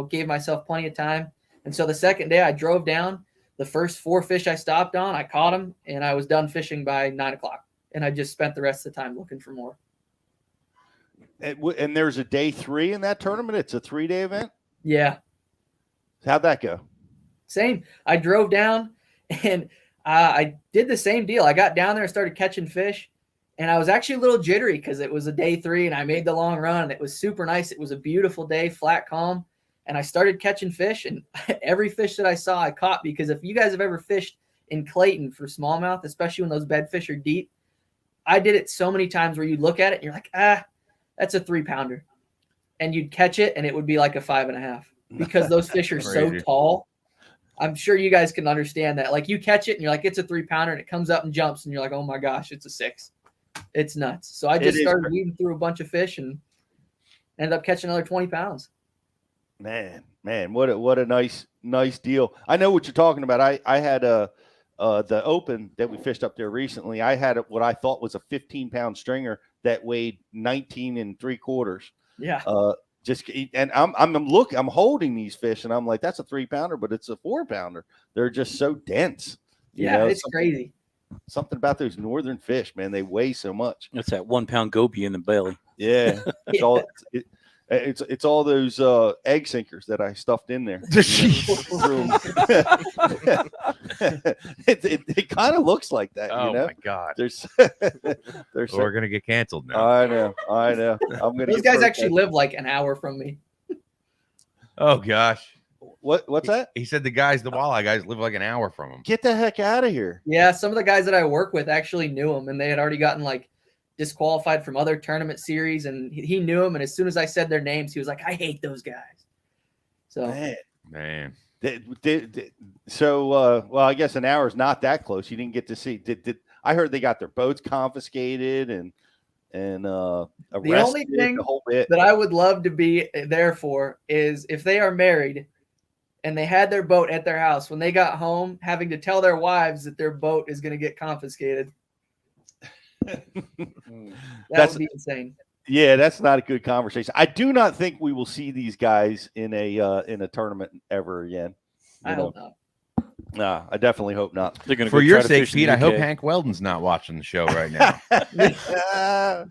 Gave myself plenty of time. And so the second day I drove down, the first 4 fish I stopped on, I caught them, and I was done fishing by 9 o'clock. And I just spent the rest of the time looking for more. And there's a day 3 in that tournament? It's a 3-day event? Yeah. How'd that go? Same. I drove down, and I did the same deal. I got down there and started catching fish. And I was actually a little jittery because it was a day 3, and I made the long run, and it was super nice. It was a beautiful day, flat, calm. and I started catching fish, and every fish that I saw, I caught. Because if you guys have ever fished in Clayton for smallmouth, especially when those bed fish are deep, I did it so many times where you look at it and you're like, that's a 3-pounder. And you'd catch it and it would be like a 5.5 because those fish are so tall. I'm sure you guys can understand that. Like, you catch it and you're like, it's a 3-pounder, and it comes up and jumps and you're like, oh my gosh, it's a 6. It's nuts. So I just started weeding through a bunch of fish and ended up catching another 20 pounds. Man, what a nice deal. I know what you're talking about. I had the open that we fished up there recently. I had what I thought was a 15-pound stringer that weighed 19 3/4. Yeah. And I'm holding these fish and I'm like, that's a 3-pounder, but it's a 4-pounder. They're just so dense. It's crazy. Something about those northern fish, man. They weigh so much. That's that 1-pound goby in the belly. Yeah. It's all those egg sinkers that I stuffed in there. It kind of looks like that. Oh, you know? my God. We're going to get canceled now. I know. I'm gonna. Those guys actually live like an hour from me. Oh, gosh. What's that? He said the walleye guys live like an hour from him. Get the heck out of here. Yeah, some of the guys that I work with actually knew him, and they had already gotten like disqualified from other tournament series, and he knew them. And as soon as I said their names, he was like, I hate those guys. So man. So I guess an hour is not that close. You didn't get to see. Did I heard they got their boats confiscated and arrested? The only thing that I would love to be there for is if they are married and they had their boat at their house, when they got home, having to tell their wives that their boat is going to get confiscated. That would be insane. Yeah, that's not a good conversation. I do not think we will see these guys in a tournament ever again. I hope not. Nah, I definitely hope not. For your sake, Pete, I hope Hank Weldon's not watching the show right now. I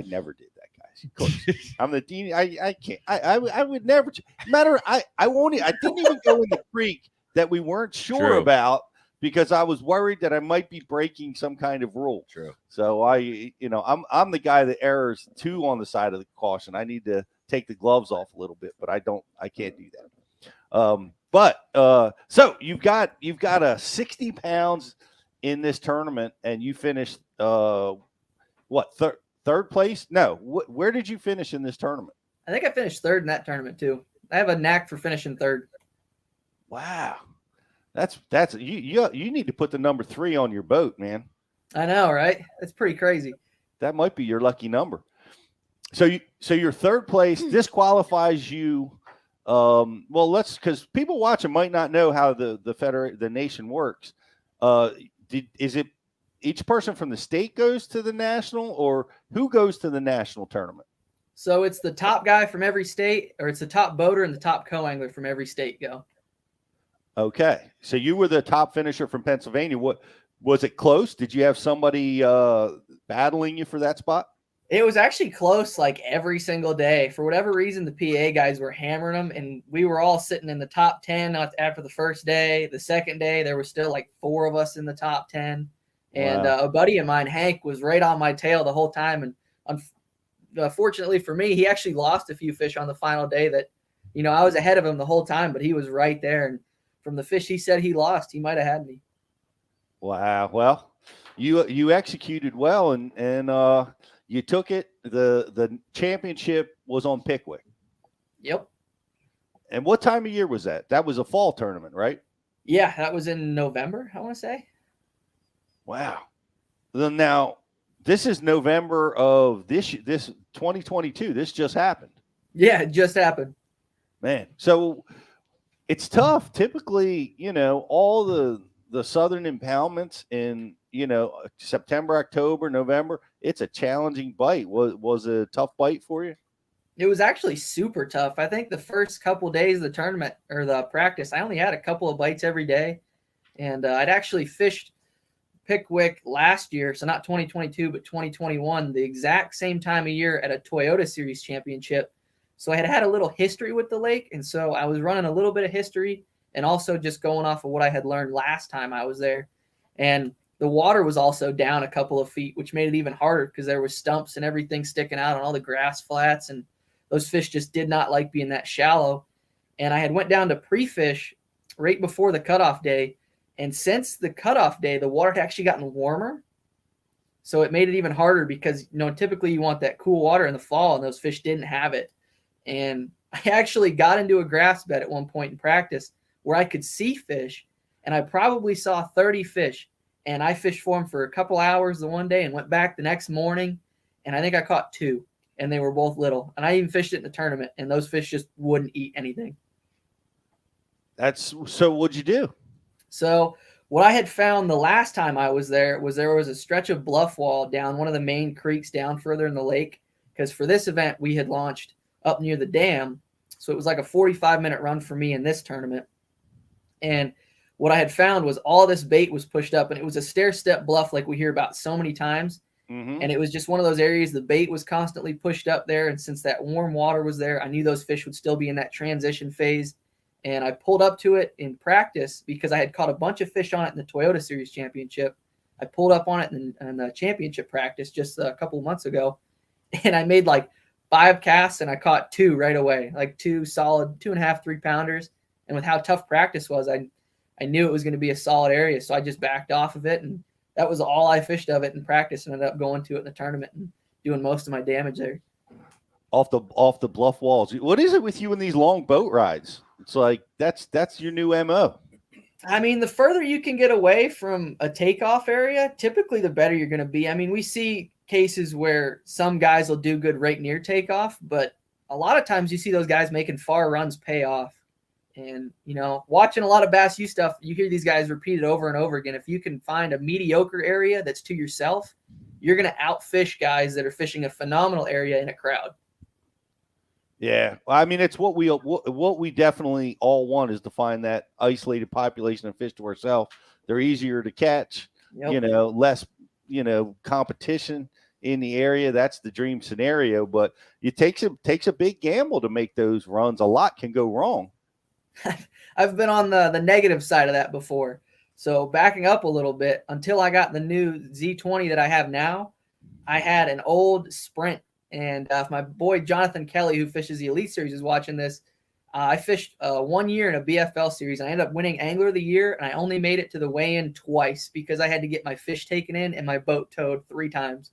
never did that, guys. Of course. I'm the dean. I can't. I would never. Matter. I won't. I didn't even go in the creek that we weren't sure about, because I was worried that I might be breaking some kind of rule. True. So I'm the guy that errs too on the side of the caution. I need to take the gloves off a little bit, but I can't do that. So you've got a 60 pounds in this tournament, and you finished third place? No, where did you finish in this tournament? I think I finished third in that tournament too. I have a knack for finishing third. Wow. That's you need to put the number 3 on your boat, man. I know, right? That's pretty crazy. That might be your lucky number. So your third place disqualifies you. Because people watching might not know how the nation works. Is it each person from the state goes to the national, or who goes to the national tournament? So it's the top guy from every state, or it's the top boater and the top co-angler from every state go. Okay, so you were the top finisher from Pennsylvania. What was it close? Did you have somebody battling you for that spot? It was actually close, like every single day. For whatever reason, the PA guys were hammering them, and we were all sitting in the top 10 after the first day. The second day, there were still like 4 of us in the top 10, and a buddy of mine, Hank, was right on my tail the whole time. And fortunately for me, he actually lost a few fish on the final day. That I was ahead of him the whole time, but he was right there. And from the fish he said he lost, he might have had me. Wow. Well, you executed well, and you took it. The championship was on Pickwick. Yep. And what time of year was that? That was a fall tournament, right? Yeah, that was in November, I want to say. Wow. Then now, this is November of this 2022. This just happened. Yeah, it just happened. Man, so it's tough. Typically, all the southern impoundments in September, October, November, it's a challenging bite. Was it a tough bite for you? It was actually super tough. I think the first couple of days of the tournament or the practice, I only had a couple of bites every day. And I'd actually fished Pickwick last year, so not 2022, but 2021, the exact same time of year at a Toyota Series championship. So I had a little history with the lake, and so I was running a little bit of history and also just going off of what I had learned last time I was there. And the water was also down a couple of feet, which made it even harder because there were stumps and everything sticking out on all the grass flats, and those fish just did not like being that shallow. And I had went down to pre-fish right before the cutoff day. And since the cutoff day, the water had actually gotten warmer. So it made it even harder because, typically you want that cool water in the fall, and those fish didn't have it. And I actually got into a grass bed at one point in practice where I could see fish, and I probably saw 30 fish. And I fished for them for a couple hours the one day and went back the next morning, and I think I caught 2, and they were both little. And I even fished it in the tournament, and those fish just wouldn't eat anything. So what'd you do? So what I had found the last time I was there was a stretch of bluff wall down one of the main creeks down further in the lake, because for this event we had launched up near the dam. So it was like a 45-minute run for me in this tournament. And what I had found was all this bait was pushed up, and it was a stair-step bluff like we hear about so many times. Mm-hmm. And it was just one of those areas the bait was constantly pushed up there. And since that warm water was there, I knew those fish would still be in that transition phase. And I pulled up to it in practice because I had caught a bunch of fish on it in the Toyota Series Championship. I pulled up on it in the championship practice just a couple of months ago. And I made like 5 casts, and I caught 2 right away, like 2 solid 2.5, 3-pounders. And with how tough practice was, I knew it was going to be a solid area. So I just backed off of it. And that was all I fished of it in practice, and ended up going to it in the tournament and doing most of my damage there. Off the bluff walls. What is it with you in these long boat rides? It's like that's your new MO. I mean, the further you can get away from a takeoff area, typically the better you're going to be. I mean, we see cases where some guys will do good right near takeoff, but a lot of times you see those guys making far runs pay off. And, watching a lot of Bass U stuff, you hear these guys repeat it over and over again. If you can find a mediocre area that's to yourself, you're going to outfish guys that are fishing a phenomenal area in a crowd. Yeah, I mean, it's what we definitely all want is to find that isolated population of fish to ourselves. They're easier to catch, less, competition in the area. That's the dream scenario, but it takes a big gamble to make those runs. A lot can go wrong. I've been on the negative side of that before. So backing up a little bit, until I got the new Z20 that I have now, I had an old Sprint. And if my boy Jonathan Kelly, who fishes the Elite Series, is watching this, I fished 1 year in a BFL series. I ended up winning Angler of the Year, and I only made it to the weigh-in twice because I had to get my fish taken in and my boat towed 3 times.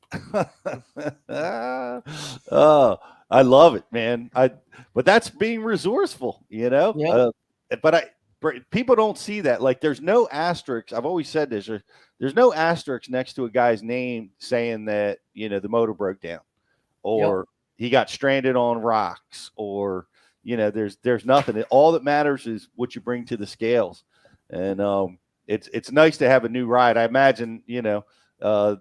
Oh, I love it, man. But that's being resourceful, Yep. But people don't see that. Like, there's no asterisk. I've always said this. There's no asterisk next to a guy's name saying that the motor broke down, or he got stranded on rocks, or there's nothing. All that matters is what you bring to the scales. And it's nice to have a new ride. I imagine it's going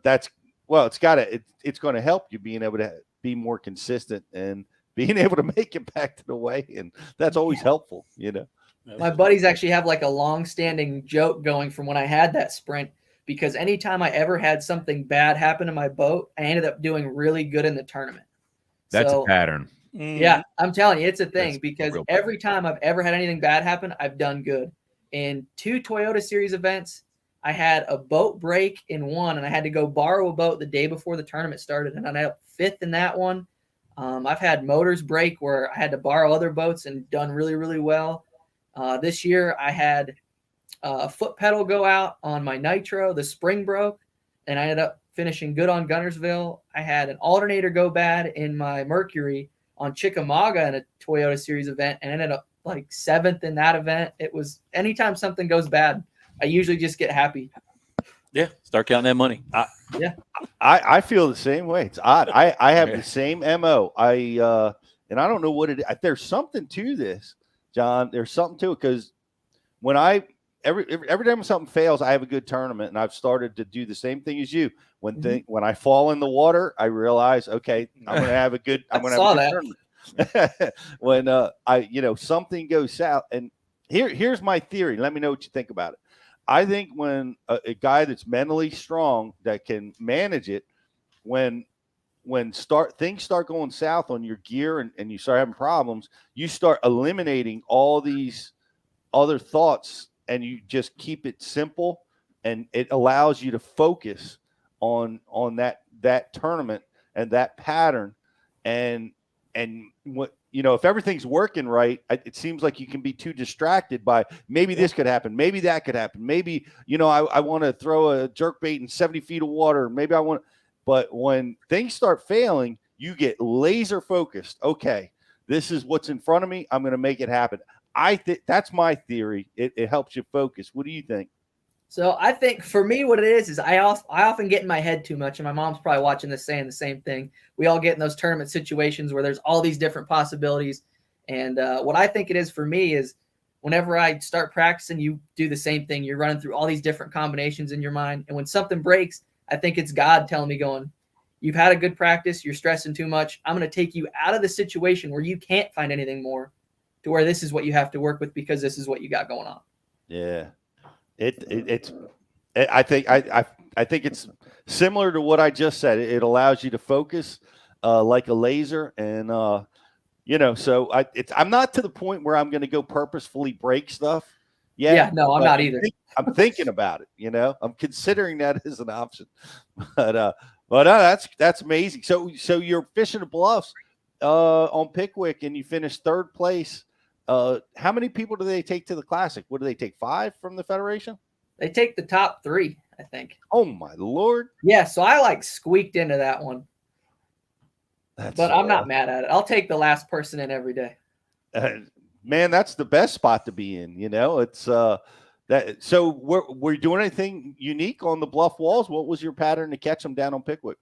to help you being able to be more consistent and being able to make it back to the weigh, and that's always helpful. My buddies actually have like a long-standing joke going from when I had that Sprint, because anytime I ever had something bad happen to my boat, I ended up doing really good in the tournament. That's a pattern. Yeah, I'm telling you, it's a thing. That's because real every time I've ever had anything bad happen, I've done good. In 2 Toyota Series events, I had a boat break in one, and I had to go borrow a boat the day before the tournament started, and I ended up 5th in that one. I've had motors break where I had to borrow other boats and done really, really well. This year, I had a foot pedal go out on my Nitro. The spring broke, and I ended up finishing good on Gunnersville. I had an alternator go bad in my Mercury on Chickamauga in a Toyota Series event, and ended up like 7th in that event. It was anytime something goes bad, I usually just get happy. Yeah, start counting that money. I feel the same way. It's odd. I have the same MO. And I don't know what it is. There's something to this, John. There's something to it, because when every time something fails, I have a good tournament, and I've started to do the same thing as you. When I fall in the water, I realize, okay, I'm going to have a good. I'm going to have a good tournament. When something goes south, and here's my theory. Let me know what you think about it. I think when a guy that's mentally strong that can manage it, when things start going south on your gear and you start having problems, you start eliminating all these other thoughts, and you just keep it simple, and it allows you to focus on that tournament and that pattern, and what, if everything's working right, it seems like you can be too distracted by maybe this could happen, maybe that could happen, maybe I want to throw a jerk bait in 70 feet of water, maybe I want. But when things start failing, you get laser focused. Okay, this is what's in front of me. I'm going to make it happen. I think that's my theory. It helps you focus. What do you think? So I think for me, what it is I often get in my head too much, and my mom's probably watching this saying the same thing. We all get in those tournament situations where there's all these different possibilities. And what I think it is for me is whenever I start practicing, you do the same thing. You're running through all these different combinations in your mind. And when something breaks, I think it's God telling me going, you've had a good practice. You're stressing too much. I'm going to take you out of the situation where you can't find anything more to where this is what you have to work with because this is what you got going on. Yeah. I think it's similar to what I just said. It allows you to focus like a laser, and so I'm not to the point where I'm going to go purposefully break stuff. Yeah, no, I'm not either. I'm thinking about it. I'm considering that as an option. But that's amazing. So you're fishing the bluffs on Pickwick, and you finished third place. How many people do they take to the Classic? What do they take? 5 from the Federation? They take the top 3, I think. Oh my Lord! Yeah, so I squeaked into that one, but I'm not mad at it. I'll take the last person in every day. Man, that's the best spot to be in. It's that. So were you doing anything unique on the bluff walls? What was your pattern to catch them down on Pickwick?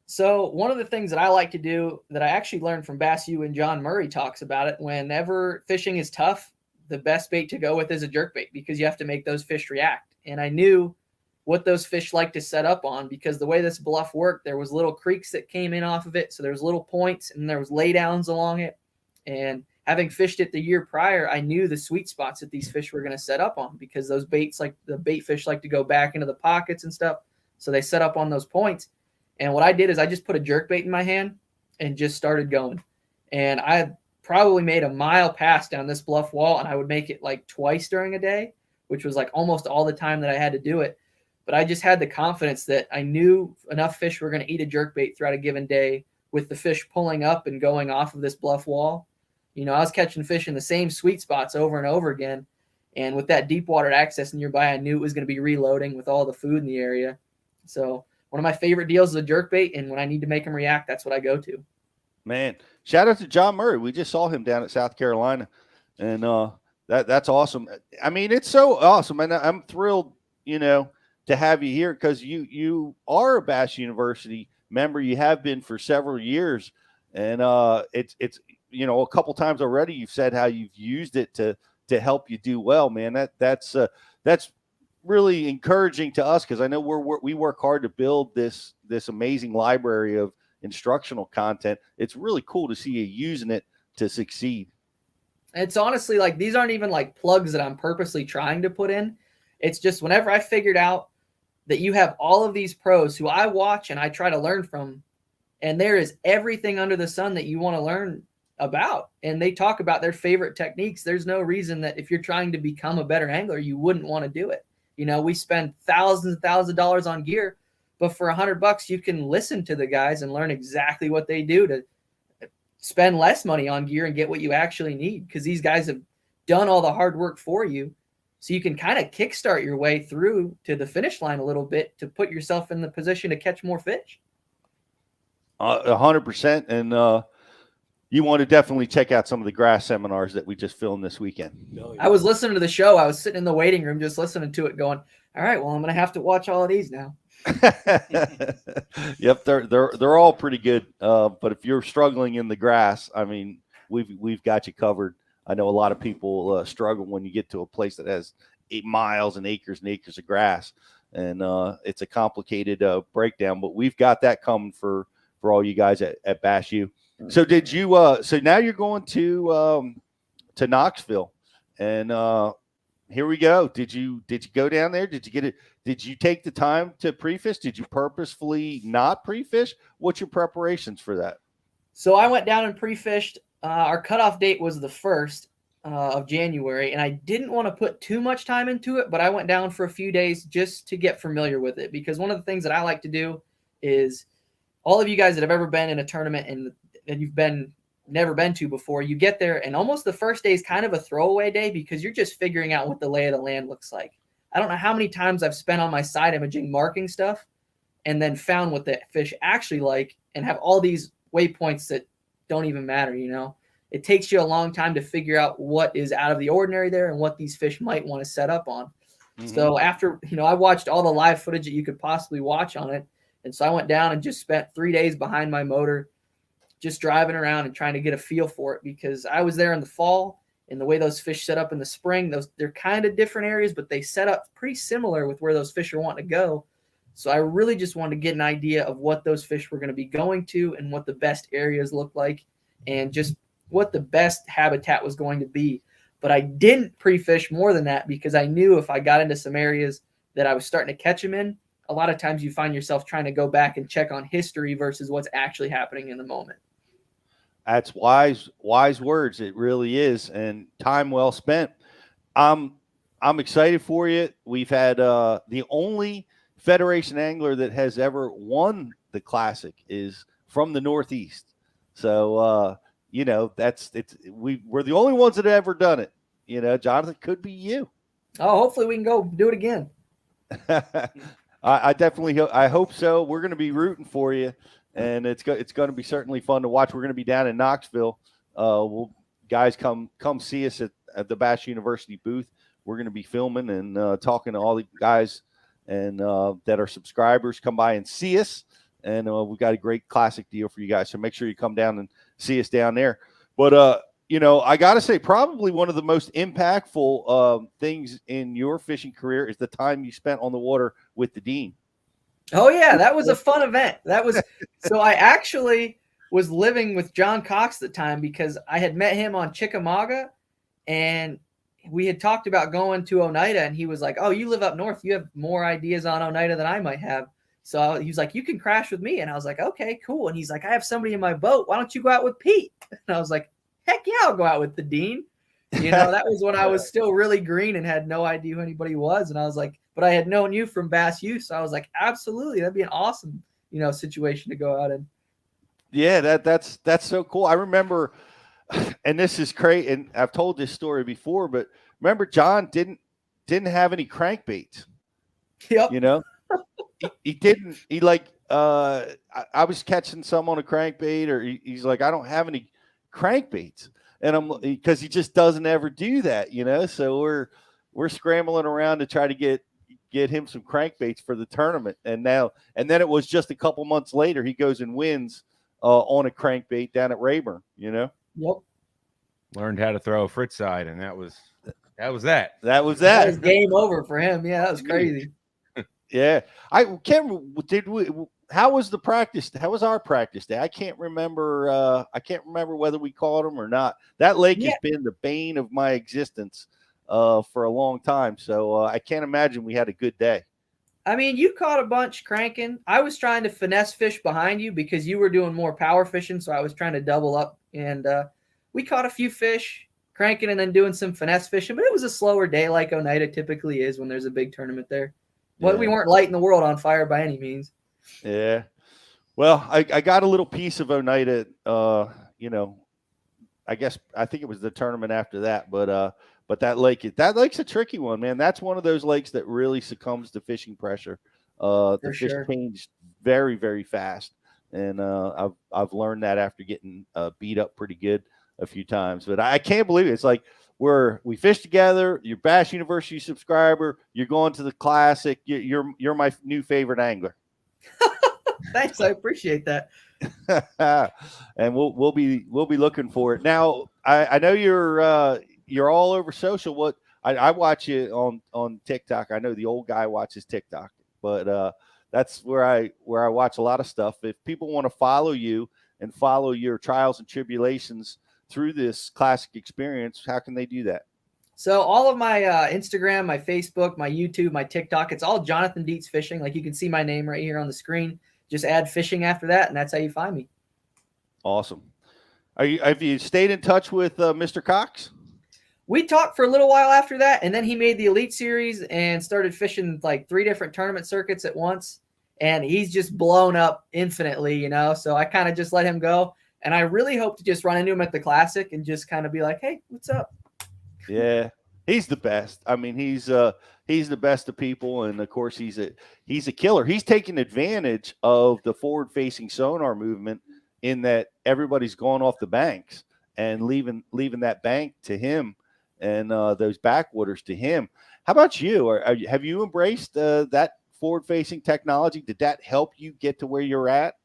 So one of the things that I like to do that I actually learned from Bass U and John Murray talks about it, whenever fishing is tough, the best bait to go with is a jerkbait because you have to make those fish react. And I knew what those fish like to set up on because the way this bluff worked, there was little creeks that came in off of it. So there was little points and there was laydowns along it. And having fished it the year prior, I knew the sweet spots that these fish were going to set up on because those baits, like the bait fish, like to go back into the pockets and stuff. So they set up on those points. And what I did is I just put a jerkbait in my hand and just started going. And I probably made a mile pass down this bluff wall, and I would make it like twice during a day, which was like almost all the time that I had to do it. But I just had the confidence that I knew enough fish were going to eat a jerkbait throughout a given day with the fish pulling up and going off of this bluff wall. I was catching fish in the same sweet spots over and over again. And with that deep water access nearby, I knew it was going to be reloading with all the food in the area. So one of my favorite deals is a jerkbait, and when I need to make them react, that's what I go to. Man, shout out to John Murray. We just saw him down at South Carolina, and that's awesome. I mean, it's so awesome, and I'm thrilled, to have you here because you are a Bass University member. You have been for several years, and it's a couple times already you've said how you've used it to help you do well, man. That's really encouraging to us because I know we work hard to build this amazing library of instructional content. It's really cool to see you using it to succeed. It's honestly like these aren't even like plugs that I'm purposely trying to put in. It's just whenever I figured out that you have all of these pros who I watch and I try to learn from, and there is everything under the sun that you want to learn about, and they talk about their favorite techniques. There's no reason that if you're trying to become a better angler, you wouldn't want to do it. We spend thousands and thousands of dollars on gear, but for $100, you can listen to the guys and learn exactly what they do to spend less money on gear and get what you actually need. Because these guys have done all the hard work for you. So you can kind of kickstart your way through to the finish line a little bit to put yourself in the position to catch more fish. 100%. And, you want to definitely check out some of the grass seminars that we just filmed this weekend. I was listening to the show. I was sitting in the waiting room just listening to it going, all right, well, I'm going to have to watch all of these now. Yep, they're all pretty good. But if you're struggling in the grass, I mean, we've got you covered. I know a lot of people struggle when you get to a place that has 8 miles and acres of grass, and it's a complicated breakdown. But we've got that coming for all you guys at Bass U. So did you? So now you're going to Knoxville, and here we go. Did you go down there? Did you get it? Did you take the time to pre-fish? Did you purposefully not pre-fish? What's your preparations for that? So I went down and pre-fished. Our cutoff date was the 1st of January, and I didn't want to put too much time into it, but I went down for a few days just to get familiar with it, because one of the things that I like to do is all of you guys that have ever been in a tournament and you've been never been to before. You get there, and almost the first day is kind of a throwaway day because you're just figuring out what the lay of the land looks like. I don't know how many times I've spent on my side imaging marking stuff and then found what the fish actually like and have all these waypoints that don't even matter, you know. It takes you a long time to figure out what is out of the ordinary there and what these fish might want to set up on. Mm-hmm. So after, I watched all the live footage that you could possibly watch on it. And so I went down and just spent 3 days behind my motor, just driving around and trying to get a feel for it, because I was there in the fall, and the way those fish set up in the spring, they're kind of different areas, but they set up pretty similar with where those fish are wanting to go. So I really just wanted to get an idea of what those fish were going to be going to and what the best areas look like and just what the best habitat was going to be. But I didn't pre-fish more than that because I knew if I got into some areas that I was starting to catch them in, a lot of times you find yourself trying to go back and check on history versus what's actually happening in the moment. That's wise words. It really is, and time well spent. I'm excited for you. We've had the only Federation angler that has ever won the Classic is from the Northeast. So we're the only ones that have ever done it. Jonathan, could be you. Oh, hopefully we can go do it again. I definitely I hope so. We're going to be rooting for you, and it's going to be certainly fun to watch. We're going to be down in Knoxville. Guys come see us at the Bass University booth. We're going to be filming and talking to all the guys and that are subscribers. Come by and see us, and we've got a great Classic deal for you guys. So make sure you come down and see us down there. But I got to say, probably one of the most impactful things in your fishing career is the time you spent on the water with the Dean. Oh yeah, that was a fun event. So I actually was living with John Cox at the time because I had met him on Chickamauga, and we had talked about going to Oneida, and he was like, "Oh, you live up north. You have more ideas on Oneida than I might have." So he was like, "You can crash with me," and I was like, "Okay, cool." And he's like, "I have somebody in my boat. Why don't you go out with Pete?" And I was like, "Heck yeah, I'll go out with the Dean." That was when I was still really green and had no idea who anybody was. And I was like, but I had known you from Bass U. So I was like, absolutely. That'd be an awesome, situation to go out in. Yeah, that's so cool. I remember, and this is great. And I've told this story before, but remember John didn't have any crankbaits. Yep. He didn't, I was catching some on a crankbait, or he's like, I don't have any crankbaits. And because he just doesn't ever do that, so we're scrambling around to try to get him some crankbaits for the tournament. And then it was just a couple months later, he goes and wins on a crankbait down at Rayburn, Yep. Learned how to throw a fritz side, and that was that. That was game over for him. Yeah, that was crazy. Yeah. How was the practice? How was our practice day? I can't remember whether we caught them or not. That lake has been the bane of my existence for a long time. So I can't imagine we had a good day. I mean, you caught a bunch cranking. I was trying to finesse fish behind you because you were doing more power fishing. So I was trying to double up, and we caught a few fish cranking and then doing some finesse fishing, but it was a slower day like Oneida typically is when there's a big tournament there. But we weren't lighting the world on fire by any means. Yeah. Well, I got a little piece of Oneida, I think it was the tournament after that, but that lake's a tricky one, man. That's one of those lakes that really succumbs to fishing pressure. The fish change very, very fast. And I've learned that after getting beat up pretty good a few times, but I can't believe it. It's like we fish together. You're Bass University subscriber. You're going to the Classic. You're my new favorite angler. Thanks, I appreciate that. And we'll be looking for it. Now, I know you're all over social. I watch you on TikTok. I know the old guy watches TikTok, but that's where I watch a lot of stuff. If people want to follow you and follow your trials and tribulations through this Classic experience, how can they do that? So all of my Instagram, my Facebook, my YouTube, my TikTok, it's all Jonathan Dietz Fishing. Like you can see my name right here on the screen. Just add fishing after that, and that's how you find me. Awesome. Have you stayed in touch with Mr. Cox? We talked for a little while after that, and then he made the Elite Series and started fishing like 3 different tournament circuits at once. And he's just blown up infinitely, So I kind of just let him go. And I really hope to just run into him at the Classic and just kind of be like, hey, what's up? Yeah, he's the best. I mean, he's the best of people, and of course, he's a killer. He's taking advantage of the forward-facing sonar movement in that everybody's going off the banks and leaving that bank to him, and those backwaters to him. How about you? Have you embraced that forward-facing technology? Did that help you get to where you're at?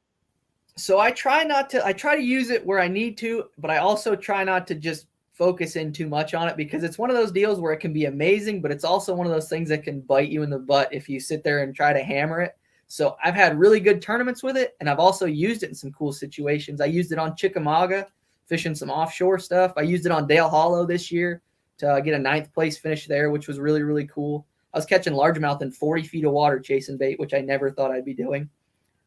So I try to use it where I need to, but I also try not to just focus in too much on it, because it's one of those deals where it can be amazing, but it's also one of those things that can bite you in the butt if you sit there and try to hammer it. So I've had really good tournaments with it, and I've also used it in some cool situations. I used it on Chickamauga, fishing some offshore stuff. I used it on Dale Hollow this year to get a 9th place finish there, which was really, really cool. I was catching largemouth in 40 feet of water chasing bait, which I never thought I'd be doing.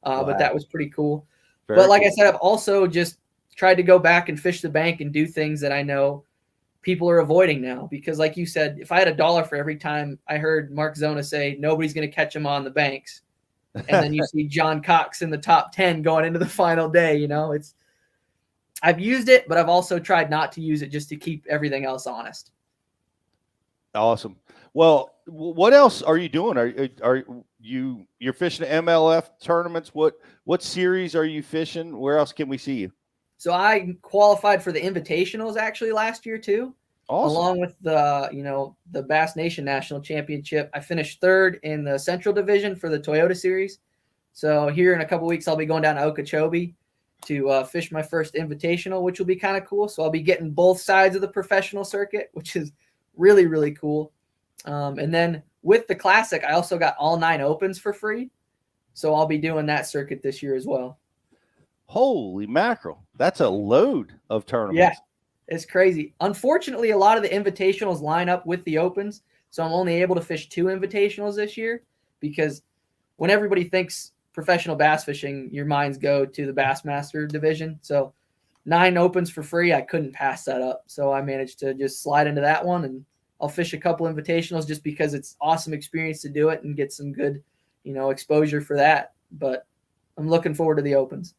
But that was pretty cool. But like I said, I've also just tried to go back and fish the bank and do things that I know people are avoiding now. Because like you said, if I had $1 for every time I heard Mark Zona say nobody's going to catch him on the banks, and then you see John Cox in the top 10 going into the final day, I've used it, but I've also tried not to use it just to keep everything else honest. Awesome. Well, what else are you doing? Are you're fishing MLF tournaments? What series are you fishing? Where else can we see you? So I qualified for the invitationals actually last year too. Awesome. Along with the Bass Nation National Championship. I finished 3rd in the Central Division for the Toyota Series. So here in a couple weeks, I'll be going down to Okeechobee to fish my first invitational, which will be kind of cool. So I'll be getting both sides of the professional circuit, which is really, really cool. And then with the Classic, I also got all 9 opens for free. So I'll be doing that circuit this year as well. Holy mackerel. That's a load of tournaments. Yeah, it's crazy. Unfortunately, a lot of the invitationals line up with the opens. So I'm only able to fish 2 invitationals this year, because when everybody thinks professional bass fishing, your minds go to the Bassmaster division. So 9 opens for free, I couldn't pass that up. So I managed to just slide into that one, and I'll fish a couple invitationals just because it's awesome experience to do it and get some good, exposure for that. But I'm looking forward to the opens.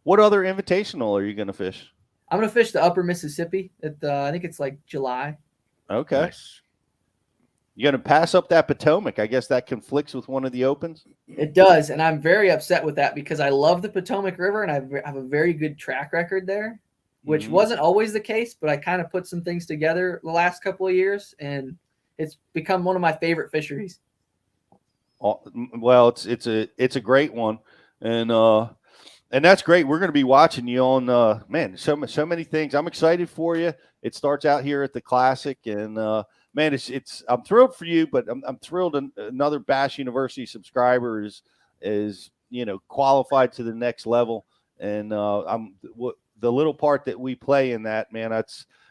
What other invitational are you going to fish? I'm going to fish the Upper Mississippi at I think it's like July. Okay. Nice. You're going to pass up that Potomac. I guess that conflicts with one of the opens. It does, and I'm very upset with that because I love the Potomac River and I have a very good track record there, which wasn't always the case, but I kind of put some things together the last couple of years, and it's become one of my favorite fisheries. Well, it's a great one, and that's great. We're going to be watching you on so many things. I'm excited for you. It starts out here at the Classic, and man, it's I'm thrilled for you, but I'm thrilled another Bass University subscriber is qualified to the next level, and the little part that we play in that, man,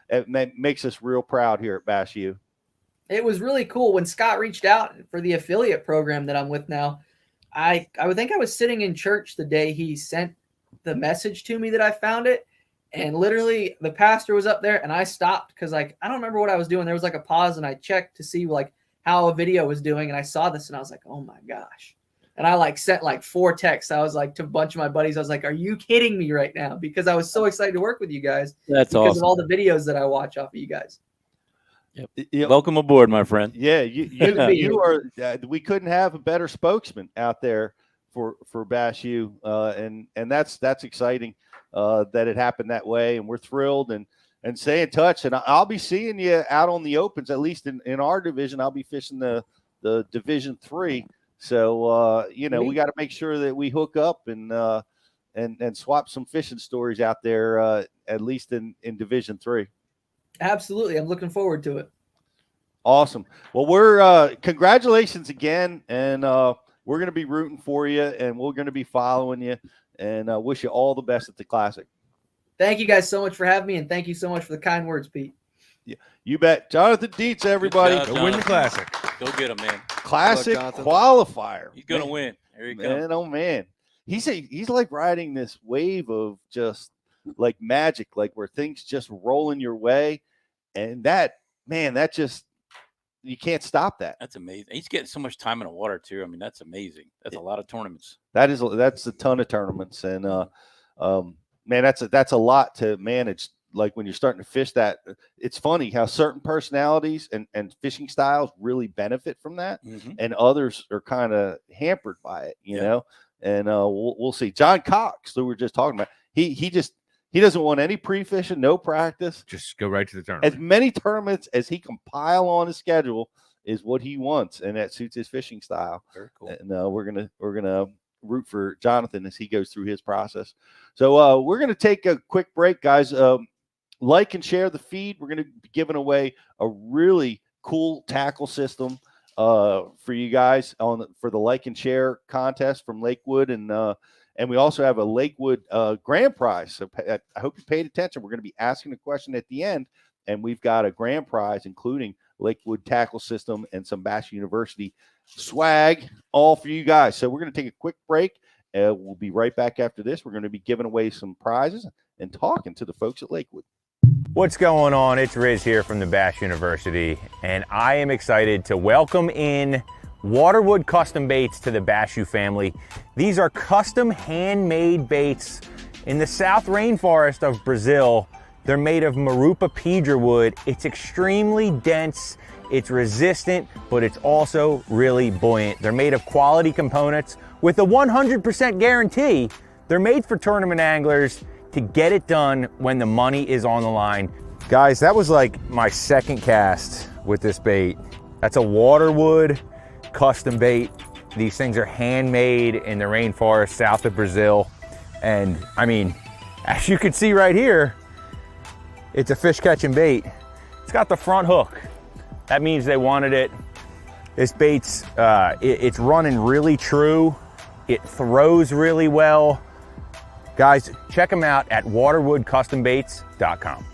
it makes us real proud here at Bass U. It was really cool when Scott reached out for the affiliate program that I'm with now. I would think I was sitting in church the day he sent the message to me that I found it. And literally the pastor was up there and I stopped because I don't remember what I was doing. There was a pause and I checked to see how a video was doing. And I saw this and I was like, oh my gosh. And I sent 4 texts. I was to a bunch of my buddies. I was like, are you kidding me right now? Because I was so excited to work with you guys. That's because awesome. of all the videos that I watch off of you guys. Yep. Welcome aboard, my friend. Yeah, you are. We couldn't have a better spokesman out there for Bass U, and that's exciting that it happened that way, and we're thrilled and stay in touch. And I'll be seeing you out on the opens, at least in our division. I'll be fishing the Division 3, so we got to make sure that we hook up and swap some fishing stories out there, at least in Division 3. Absolutely. I'm looking forward to it. Awesome. Well, we're congratulations again, and we're going to be rooting for you, and we're going to be following you, and wish you all the best at the Classic. Thank you guys so much for having me, and thank you so much for the kind words, Pete. Yeah, you bet. Jonathan Dietz, everybody. Go win the Classic. Go get him, man. Classic qualifier. He's going to win. There you go. Man, oh, man. He's like riding this wave of just like magic, where things just rolling your way. And that just, you can't stop that. That's amazing. He's getting so much time in the water too. I mean, that's amazing. That's a lot of tournaments. That's a ton of tournaments. And man, that's a lot to manage. Like when you're starting to fish that, it's funny how certain personalities and fishing styles really benefit from that, and others are kind of hampered by it, you know. And we'll see. John Cox, who we were just talking about, he doesn't want any pre-fishing, no practice, just go right to the tournament. As many tournaments as he can pile on his schedule is what he wants, and that suits his fishing style. Very cool. And we're gonna root for Jonathan as he goes through his process. So we're gonna take a quick break, guys. Like and share the feed. We're going to be giving away a really cool tackle system for you guys for the like and share contest from Lakewood, and we also have a Lakewood grand prize. So I hope you paid attention. We're going to be asking a question at the end, and we've got a grand prize including Lakewood tackle system and some Bass University swag, all for you guys. So we're going to take a quick break. We'll be right back after this. We're going to be giving away some prizes and talking to the folks at Lakewood. What's going on? It's Riz here from the Bass University, and I am excited to welcome in Waterwood Custom Baits to the Bass U family. These are custom handmade baits in the South Rainforest of Brazil. They're made of Marupa pedra wood. It's extremely dense, it's resistant, but it's also really buoyant. They're made of quality components with a 100% guarantee. They're made for tournament anglers to get it done when the money is on the line. Guys, that was like my second cast with this bait. That's a Waterwood custom bait. These things are handmade in the rainforest south of Brazil. And I mean, as you can see right here, it's a fish catching bait. It's got the front hook. That means they wanted it. This bait's, it's running really true. It throws really well. Guys, check them out at waterwoodcustombaits.com.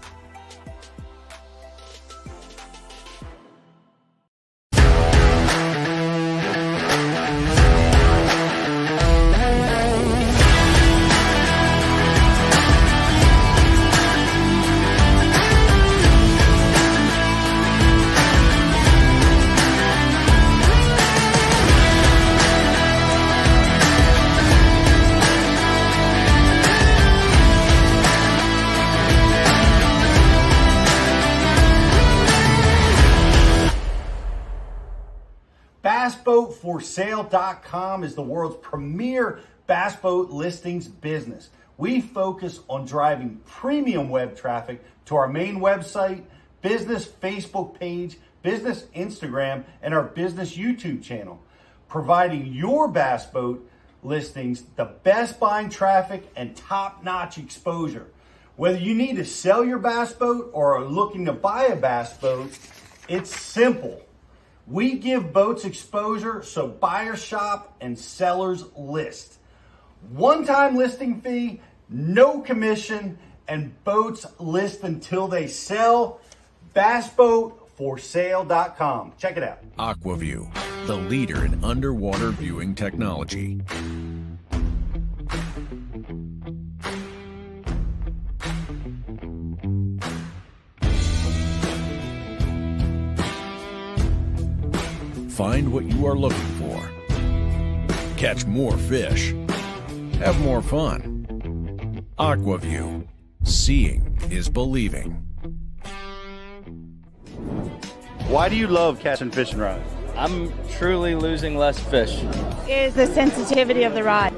BassBoatForSale.com is the world's premier bass boat listings business. We focus on driving premium web traffic to our main website, business Facebook page, business Instagram, and our business YouTube channel, providing your bass boat listings the best buying traffic and top-notch exposure. Whether you need to sell your bass boat or are looking to buy a bass boat, it's simple. We give boats exposure so buyers shop and sellers list. One-time listing fee, no commission, and boats list until they sell. BassBoatForSale.com. Check it out. AquaView, the leader in underwater viewing technology. Find what you are looking for. Catch more fish. Have more fun. AquaView. Seeing is believing. Why do you love casting fishing rods? I'm truly losing less fish. Is the sensitivity of the rod.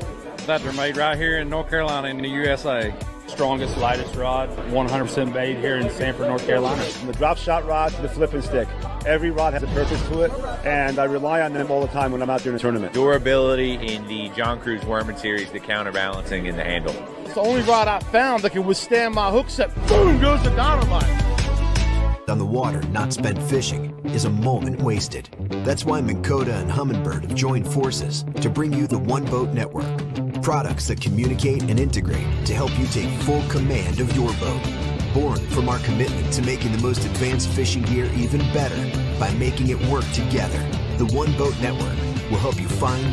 That they're made right here in North Carolina in the USA. Strongest, lightest rod, 100% made here in Sanford, North Carolina. From the drop shot rod to the flipping stick, every rod has a purpose to it, and I rely on them all the time when I'm out there in a tournament. Durability in the John Cruz Worming series, the counterbalancing in the handle. It's the only rod I found that can withstand my hook set. Boom goes the dynamite. On the water, not spent fishing is a moment wasted. That's why Minn Kota and Humminbird have joined forces to bring you the One Boat Network. Products that communicate and integrate to help you take full command of your boat. Born from our commitment to making the most advanced fishing gear even better by making it work together, the One Boat Network will help you find,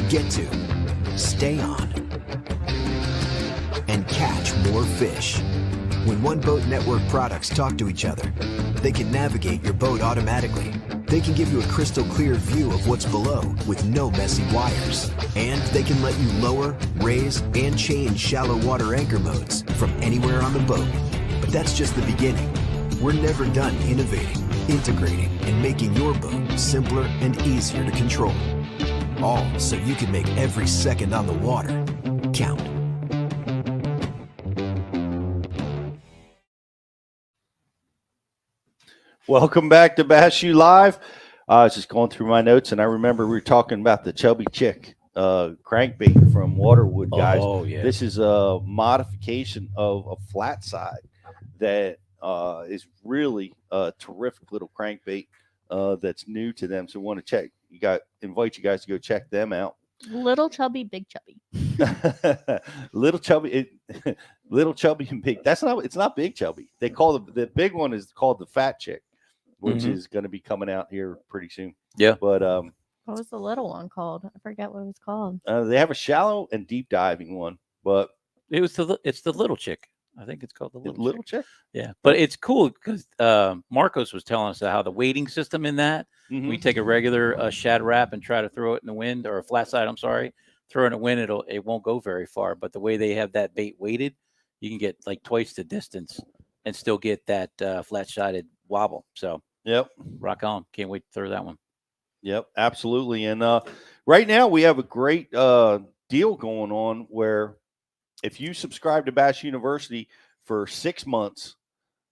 get to, stay on, and catch more fish. When One Boat Network products talk to each other, they can navigate your boat automatically. They can give you a crystal clear view of what's below with no messy wires. And they can let you lower, raise, and change shallow water anchor modes from anywhere on the boat. But that's just the beginning. We're never done innovating, integrating, and making your boat simpler and easier to control. All so you can make every second on the water count. Welcome back to Bass U Live. I was just going through my notes, and I remember we were talking about the Chubby Chick crankbait from Waterwood, guys. Oh, yeah. This is a modification of a flat side that is really a terrific little crankbait that's new to them. So we want to invite you guys to go check them out. Little chubby, big chubby. Little chubby and big. It's not big chubby. They call the big one is called the fat chick, which is going to be coming out here pretty soon. Yeah. But What was the little one called? I forget what it was called. they have a shallow and deep diving one, but it's the little chick. I think it's called the little chick. Yeah, but it's cool because Marcos was telling us how the weighting system in that. We take a regular shad wrap and try to throw it in the wind, or a flat side. I'm sorry, throw it in the wind. It won't go very far. But the way they have that bait weighted, you can get like twice the distance and still get that flat sided wobble. So yep, rock on. Can't wait to throw that one. Yep, absolutely. And right now we have a great deal going on where if you subscribe to Bass University for 6 months,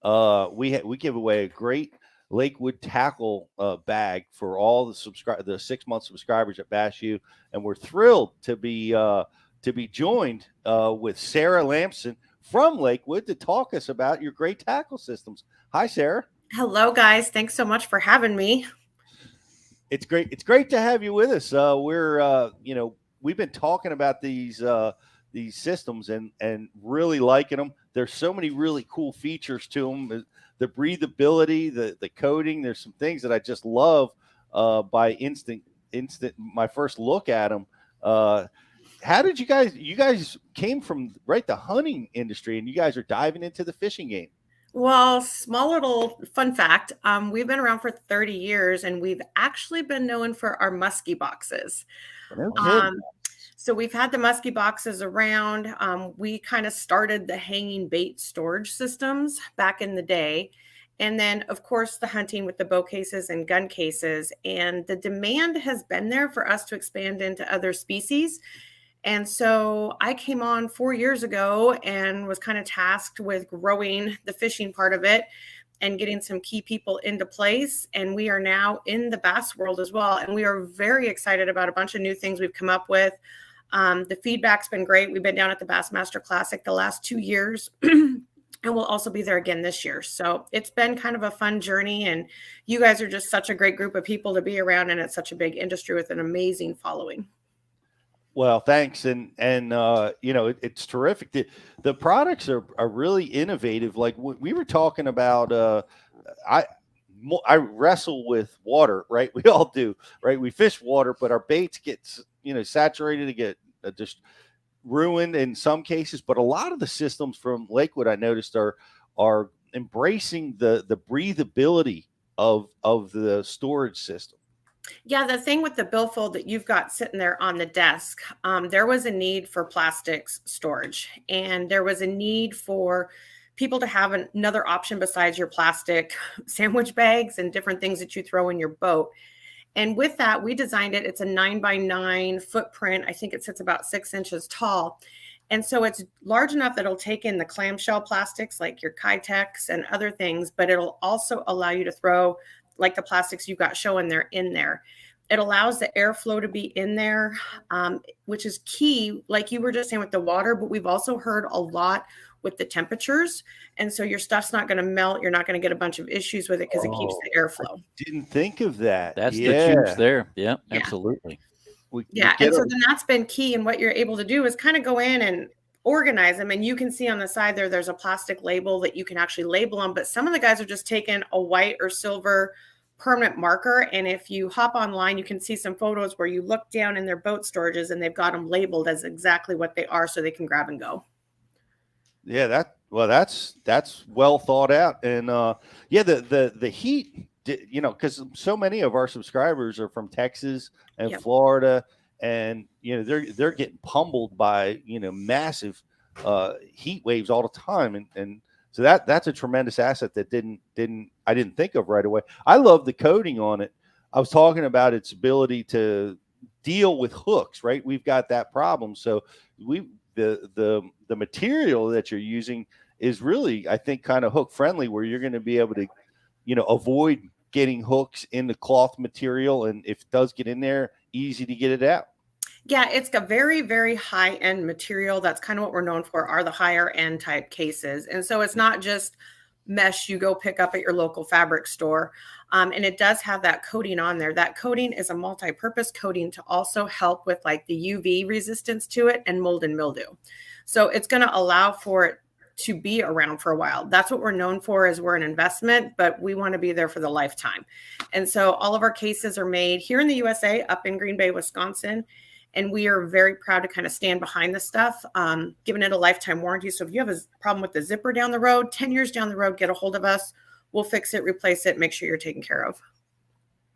we give away a great Lakewood tackle bag for all the 6-month subscribers at Bass U, and we're thrilled to be joined with Sarah Lamson from Lakewood to talk us about your great tackle systems. Hi, Sarah. Hello, guys. Thanks so much for having me. It's great. It's great to have you with us. We've been talking about these systems and really liking them. There's so many really cool features to them. The breathability, the coating. There's some things that I just love by instant. My first look at them. How did you guys came from the hunting industry, and you guys are diving into the fishing game? Well, small little fun fact. We've been around for 30 years, and we've actually been known for our muskie boxes. Okay. So we've had the muskie boxes around. We kind of started the hanging bait storage systems back in the day. And then, of course, the hunting with the bow cases and gun cases. And the demand has been there for us to expand into other species. And so I came on 4 years ago and was kind of tasked with growing the fishing part of it and getting some key people into place. And we are now in the bass world as well. And we are very excited about a bunch of new things we've come up with. The feedback's been great. We've been down at the Bassmaster Classic the last 2 years, and we'll also be there again this year. So it's been kind of a fun journey, and you guys are just such a great group of people to be around, and it's such a big industry with an amazing following. Well, thanks. And it's terrific. The products are really innovative. Like we were talking about, I wrestle with water, right? We all do, right? We fish water, but our baits get, saturated to get just ruined in some cases. But a lot of the systems from Lakewood, I noticed, are embracing the breathability of the storage system. Yeah, the thing with the billfold that you've got sitting there on the desk, there was a need for plastics storage, and there was a need for people to have another option besides your plastic sandwich bags and different things that you throw in your boat. And with that, we designed it. It's a 9x9 footprint. I think it sits about 6 inches tall. And so it's large enough that it'll take in the clamshell plastics like your Kytex and other things, but it'll also allow you to throw like the plastics you got showing there in there. It allows the airflow to be in there, which is key, like you were just saying with the water, but we've also heard a lot with the temperatures. And so your stuff's not going to melt. You're not going to get a bunch of issues with it because it keeps the airflow. Didn't think of that. That's the juice there. Yeah, absolutely. And so then that's been key. And what you're able to do is kind of go in and organize them. And you can see on the side there's a plastic label that you can actually label them. But some of the guys are just taking a white or silver permanent marker. And if you hop online, you can see some photos where you look down in their boat storages and they've got them labeled as exactly what they are so they can grab and go. Yeah, that's well thought out. And the heat because so many of our subscribers are from Texas and Yep. Florida, and they're getting pummeled by massive heat waves all the time, and so that's a tremendous asset that I didn't think of right away. I love the coating on it. I was talking about its ability to deal with hooks, right? We've got that problem, so the material that you're using is really, I think, kind of hook friendly, where you're going to be able to avoid getting hooks in the cloth material, and if it does get in there, easy to get it out. Yeah, it's a very, very high end material. That's kind of what we're known for, are the higher end type cases. And so it's not just mesh you go pick up at your local fabric store. And it does have that coating on there. That coating is a multi-purpose coating to also help with like the UV resistance to it and mold and mildew. So it's going to allow for it to be around for a while. That's what we're known for, is we're an investment, but we want to be there for the lifetime. And so all of our cases are made here in the USA, up in Green Bay, Wisconsin. And we are very proud to kind of stand behind this stuff, giving it a lifetime warranty. So if you have a problem with the zipper down the road, 10 years down the road, get a hold of us. We'll fix it, replace it, make sure you're taken care of.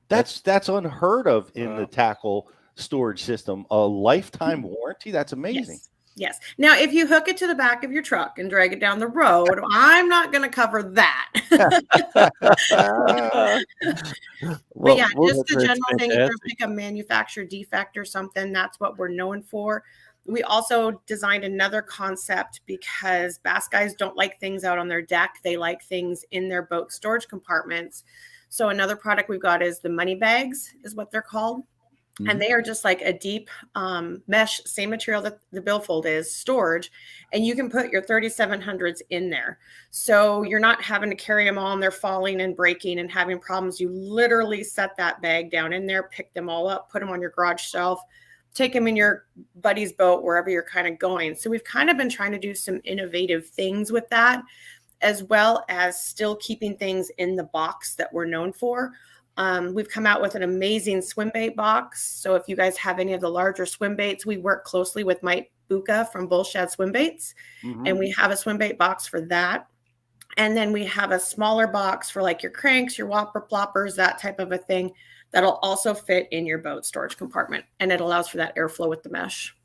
That's unheard of in the tackle storage system. A lifetime warranty? That's amazing. Yes. Now, if you hook it to the back of your truck and drag it down the road, I'm not going to cover that. But yeah, just the general thing. If there's like a manufacturer defect or something, that's what we're known for. We also designed another concept because bass guys don't like things out on their deck. They like things in their boat storage compartments. So another product we've got is the money bags, is what they're called. Mm-hmm. And they are just like a deep mesh, same material that the billfold is, storage, and you can put your 3700s in there. So you're not having to carry them all and they're falling and breaking and having problems. You literally set that bag down in there, pick them all up, put them on your garage shelf, take them in your buddy's boat, wherever you're kind of going. So we've kind of been trying to do some innovative things with that, as well as still keeping things in the box that we're known for. We've come out with an amazing swim bait box. So if you guys have any of the larger swim baits, we work closely with Mike Buca from Bullshad Swim Baits. Mm-hmm. And we have a swim bait box for that. And then we have a smaller box for like your cranks, your whopper ploppers, that type of a thing, that'll also fit in your boat storage compartment. And it allows for that airflow with the mesh.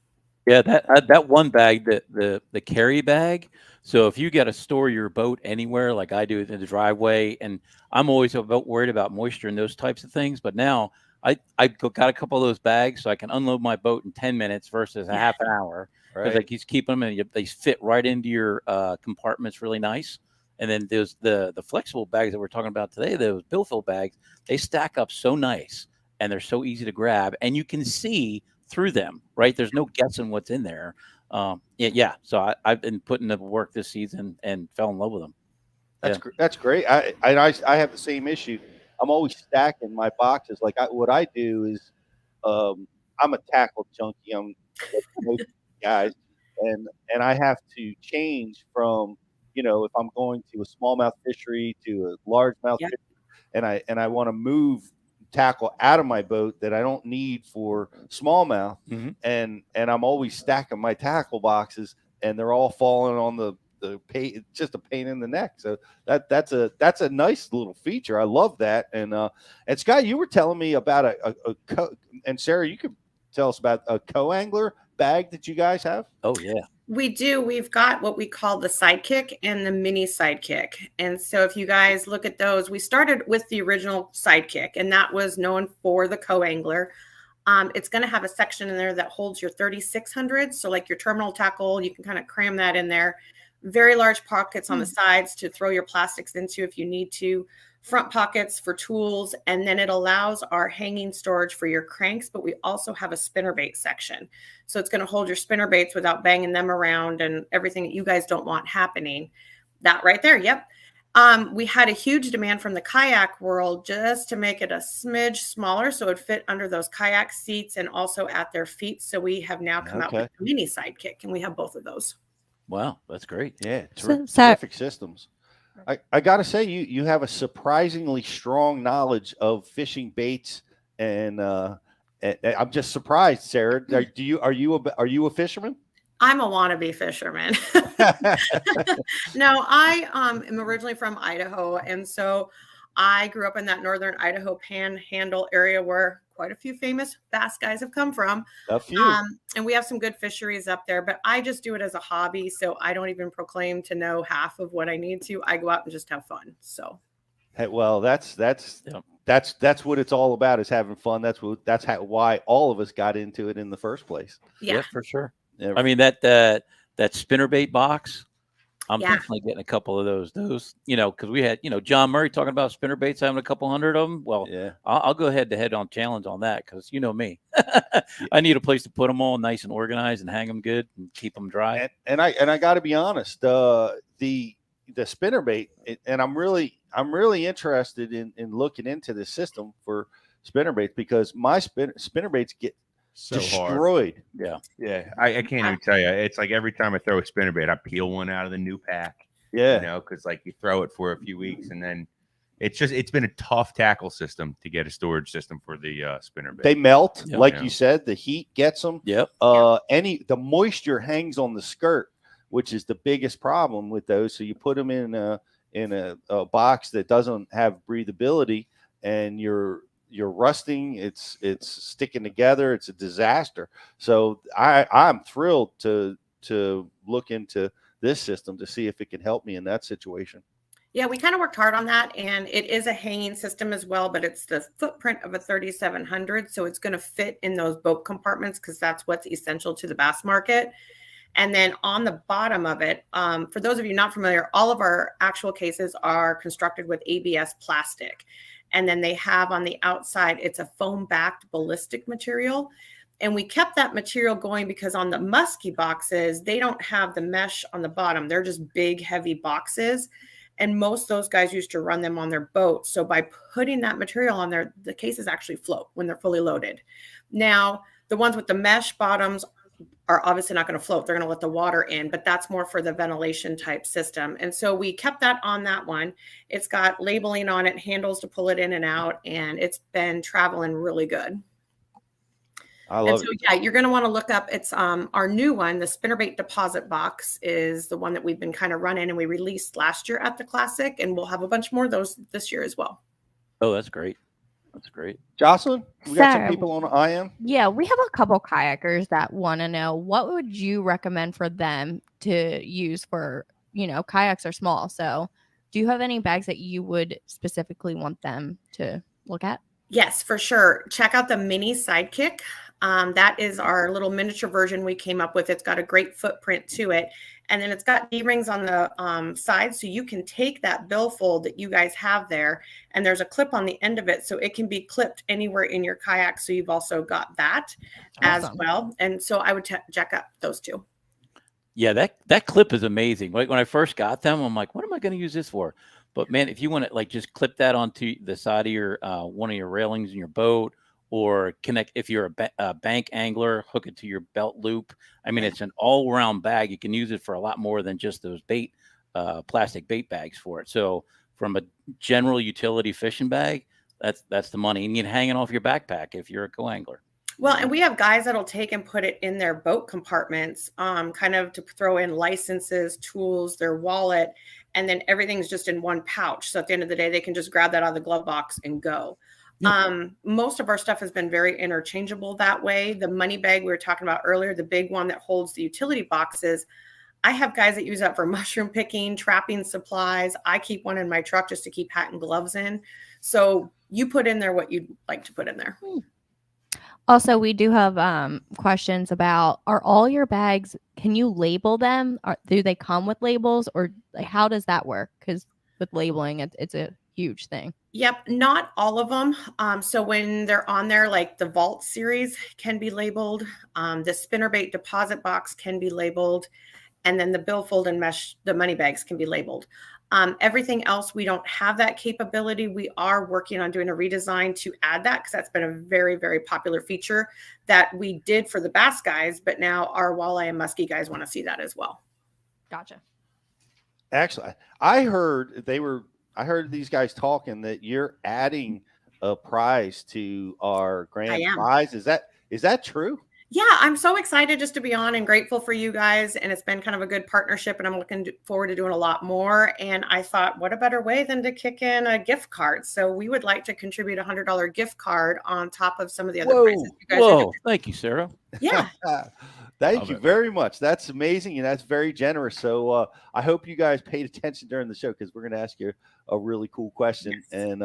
Yeah, that one bag, the carry bag. So if you got to store your boat anywhere, like I do in the driveway, and I'm always worried about moisture and those types of things. But now I got a couple of those bags, so I can unload my boat in 10 minutes versus a half an hour. Because like he's keeping them, and they fit right into your compartments really nice. And then there's the flexible bags that we're talking about today, those billfold bags. They stack up so nice, and they're so easy to grab, and you can see through them, right? There's no guessing what's in there. Yeah. So I've been putting them to work this season and fell in love with them. That's great. I have the same issue. I'm always stacking my boxes. Like what I do is, I'm a tackle junkie. I'm like most guys, and I have to change from, if I'm going to a smallmouth fishery to a largemouth fishery, and I want to move tackle out of my boat that I don't need for smallmouth, mm-hmm. and I'm always stacking my tackle boxes, and they're all falling on the pain. It's just a pain in the neck. So that's a nice little feature. I love that. And Scott, you were telling me about and Sarah, you could tell us about a co-angler bag that you guys have. Oh yeah. We do. We've got what we call the Sidekick and the mini Sidekick. And so if you guys look at those, we started with the original Sidekick, and that was known for the co-angler. It's going to have a section in there that holds your 3600s. So like your terminal tackle, you can kind of cram that in there. Very large pockets on the sides to throw your plastics into if you need to. Front pockets for tools, and then it allows our hanging storage for your cranks, but we also have a spinnerbait section. So it's going to hold your spinnerbaits without banging them around and everything that you guys don't want happening. That right there. Yep. We had a huge demand from the kayak world just to make it a smidge smaller so it fit under those kayak seats and also at their feet. So we have now come out with a mini Sidekick, and we have both of those. Wow, that's great. Yeah, terrific systems. I got to say, you have a surprisingly strong knowledge of fishing baits, and I'm just surprised, Sarah. Are you a fisherman? I'm a wannabe fisherman. No, I am originally from Idaho, and so I grew up in that northern Idaho panhandle area where quite a few famous bass guys have come from. A few. And we have some good fisheries up there, but I just do it as a hobby. So I don't even proclaim to know half of what I need to. I go out and just have fun. So. Hey, well, that's what it's all about, is having fun. That's why all of us got into it in the first place. Yeah, for sure. Yeah. I mean, that spinnerbait box, I'm definitely getting a couple of those, because we had, John Murray talking about spinnerbaits, having a couple hundred of them. Well, yeah, I'll go head to head on challenge on that, because you know me. I need a place to put them all nice and organized and hang them good and keep them dry. And I got to be honest, the spinnerbait, and I'm really interested in looking into this system for spinnerbaits, because my spinnerbaits get so destroyed. Hard. Yeah. I can't even tell you. It's like every time I throw a spinnerbait, I peel one out of the new pack. Yeah. Because like you throw it for a few weeks and then it's been a tough tackle system to get a storage system for the spinnerbait. They melt, you said. The heat gets them. Yep. The moisture hangs on the skirt, which is the biggest problem with those. So you put them in a box that doesn't have breathability, and you're rusting. It's sticking together. It's a disaster. So I'm thrilled to look into this system to see if it can help me in that situation. Yeah, we kind of worked hard on that, and it is a hanging system as well, but it's the footprint of a 3700, so it's going to fit in those boat compartments, because that's what's essential to the bass market. And then on the bottom of it, for those of you not familiar, all of our actual cases are constructed with ABS plastic. And then they have on the outside, it's a foam-backed ballistic material. And we kept that material going because on the musky boxes, they don't have the mesh on the bottom. They're just big, heavy boxes. And most of those guys used to run them on their boat. So by putting that material on there, the cases actually float when they're fully loaded. Now, the ones with the mesh bottoms are obviously not going to float. They're going to let the water in, but that's more for the ventilation type system. And so we kept that on that one. It's got labeling on it, handles to pull it in and out, and it's been traveling really good. I love it. Yeah, you're going to want to look up. It's our new one, the spinnerbait deposit box, is the one that we've been kind of running, and we released last year at the Classic, and we'll have a bunch more of those this year as well. Oh, that's great. That's great. Jocelyn, we got some people on IM. Yeah, we have a couple kayakers that want to know, what would you recommend for them to use for, kayaks are small. So do you have any bags that you would specifically want them to look at? Yes, for sure. Check out the mini Sidekick. That is our little miniature version we came up with. It's got a great footprint to it. And then it's got D-rings on the side, so you can take that billfold that you guys have there, and there's a clip on the end of it, so it can be clipped anywhere in your kayak. So you've also got that as well. And so I would check out those two. Yeah, that clip is amazing. Like when I first got them, I'm like, what am I going to use this for? But man, if you want to just clip that onto the side of your one of your railings in your boat, or connect, if you're a bank angler, hook it to your belt loop. I mean, it's an all-around bag. You can use it for a lot more than just those plastic bait bags for it. So from a general utility fishing bag, that's the money. And you can hang it off your backpack if you're a co-angler. Well, and we have guys that'll take and put it in their boat compartments, kind of to throw in licenses, tools, their wallet, and then everything's just in one pouch. So at the end of the day, they can just grab that out of the glove box and go. Most of our stuff has been very interchangeable that way. The money bag we were talking about earlier, the big one that holds the utility boxes, I have guys that use that for mushroom picking, trapping supplies. I keep one in my truck just to keep hat and gloves in. So you put in there what you'd like to put in there. Also, we do have questions about, are all your bags, can you label them? Do they come with labels, or how does that work? Because with labeling, it's a huge thing. Yep, not all of them. So when they're on there, like the Vault series can be labeled, the spinnerbait deposit box can be labeled, and then the billfold and mesh, the money bags can be labeled. Everything else, we don't have that capability. We are working on doing a redesign to add that, because that's been a very, very popular feature that we did for the bass guys, but now our walleye and muskie guys want to see that as well. Gotcha. Actually, I heard these guys talking that you're adding a prize to our grand prize. Is that true? Yeah, I'm so excited just to be on and grateful for you guys. And it's been kind of a good partnership, and I'm looking forward to doing a lot more. And I thought, what a better way than to kick in a gift card? So we would like to contribute $100 gift card on top of some of the other prizes you guys are doing. Thank you, Sarah. Yeah. Thank you very much. That's amazing, and that's very generous. So I hope you guys paid attention during the show, because we're going to ask you a really cool question, and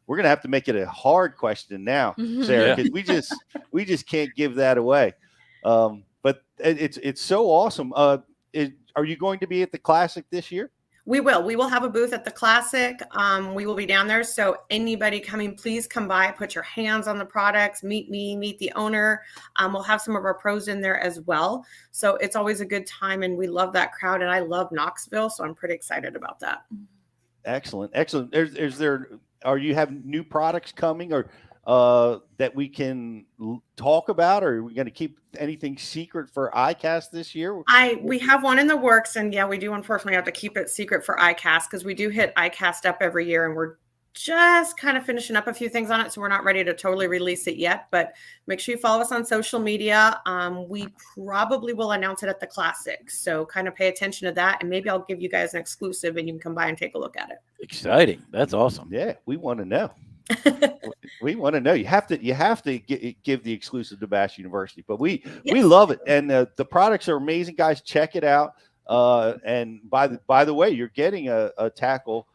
we're going to have to make it a hard question now, Sarah, because we just can't give that away. But it's so awesome. Are you going to be at the Classic this year? We will. We will have a booth at the Classic. We will be down there. So anybody coming, please come by, put your hands on the products, meet me, meet the owner. We'll have some of our pros in there as well. So it's always a good time, and we love that crowd. And I love Knoxville, so I'm pretty excited about that. Excellent. Are you have new products coming, or that we can talk about, or are we going to keep anything secret for ICAST this year? We have one in the works, and yeah, we do unfortunately have to keep it secret for ICAST, because we do hit ICAST up every year, and we're just kind of finishing up a few things on it, so we're not ready to totally release it yet. But make sure you follow us on social media. We probably will announce it at the Classic, so kind of pay attention to that, and maybe I'll give you guys an exclusive, and you can come by and take a look at it. Exciting! That's awesome. Yeah, we want to know. We want to know. You have to give the exclusive to Bass University, but we love it, and the products are amazing, guys. Check it out. And by the way, you're getting a tackle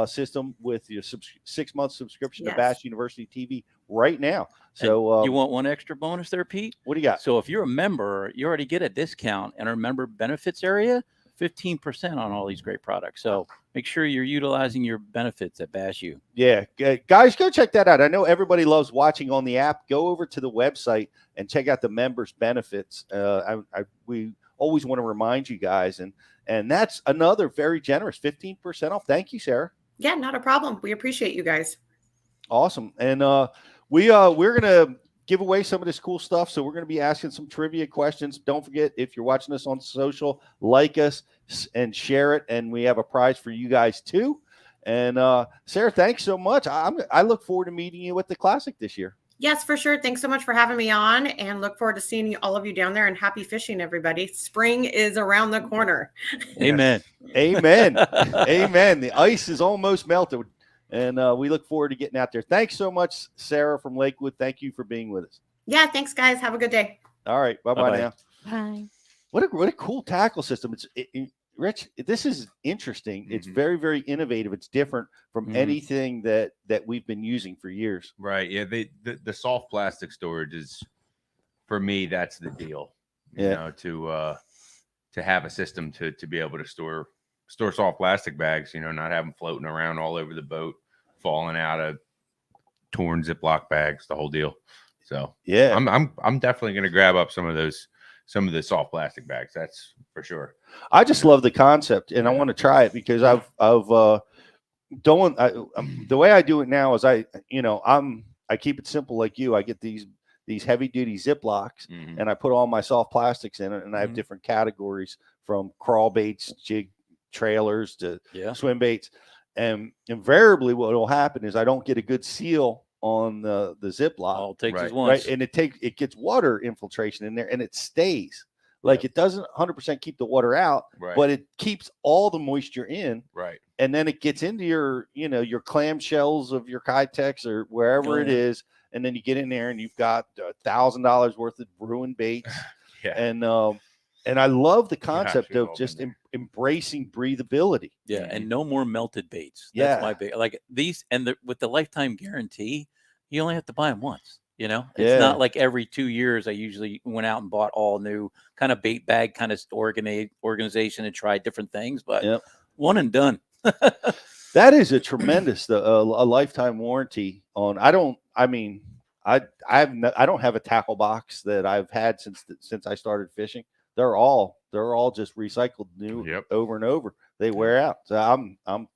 system with your 6-month subscription to Bass University TV right now. So you want one extra bonus there, Pete? What do you got? So if you're a member, you already get a discount in our member benefits area, 15% on all these great products. So make sure you're utilizing your benefits at Bass U. Yeah, guys, go check that out. I know everybody loves watching on the app. Go over to the website and check out the members benefits. We always want to remind you guys, and that's another very generous 15% off. Thank you, Sarah. Yeah, not a problem. We appreciate you guys. Awesome. And we're gonna give away some of this cool stuff. So we're going to be asking some trivia questions. Don't forget, if you're watching us on social, like us and share it. And we have a prize for you guys too. And Sarah, thanks so much. I look forward to meeting you at the Classic this year. Yes, for sure. Thanks so much for having me on, and look forward to seeing all of you down there, and happy fishing, everybody. Spring is around the corner. Amen. Amen. Amen. The ice is almost melted. And we look forward to getting out there. Thanks so much, Sarah from Lakewood. Thank you for being with us. Yeah, thanks, guys. Have a good day. All right. Bye-bye now. Bye. What a cool tackle system. Rich, this is interesting. It's very, very innovative. It's different from anything that we've been using for years. Right. Yeah. The soft plastic storage is, for me, that's the deal. You know, to have a system to be able to store soft plastic bags, not have them floating around all over the boat, falling out of torn Ziploc bags, the whole deal. So yeah, I'm definitely going to grab up some of the soft plastic bags. That's for sure. I just love the concept, and I want to try it, because the way I do it now is I keep it simple like you. I get these heavy duty Ziplocs, and I put all my soft plastics in it, and I have different categories from crawl baits, jig trailers to swim baits. And invariably what will happen is I don't get a good seal on the Ziploc. All it takes is once. Right? And it gets water infiltration in there, and it stays. Like it doesn't 100% keep the water out, but it keeps all the moisture in. Right. And then it gets into your clamshells of your Kytex or wherever it is. And then you get in there and you've got $1,000 worth of Bruin baits. And I love the concept of just embracing breathability. Yeah, and no more melted baits. That's my big, like these, and with the lifetime guarantee, you only have to buy them once. It's not like every 2 years I usually went out and bought all new kind of bait bag kind of organization and tried different things, but one and done. That is a tremendous a lifetime warranty on. I don't have a tackle box that I've had since I started fishing. They're all just recycled new over and over. They wear out. So I'm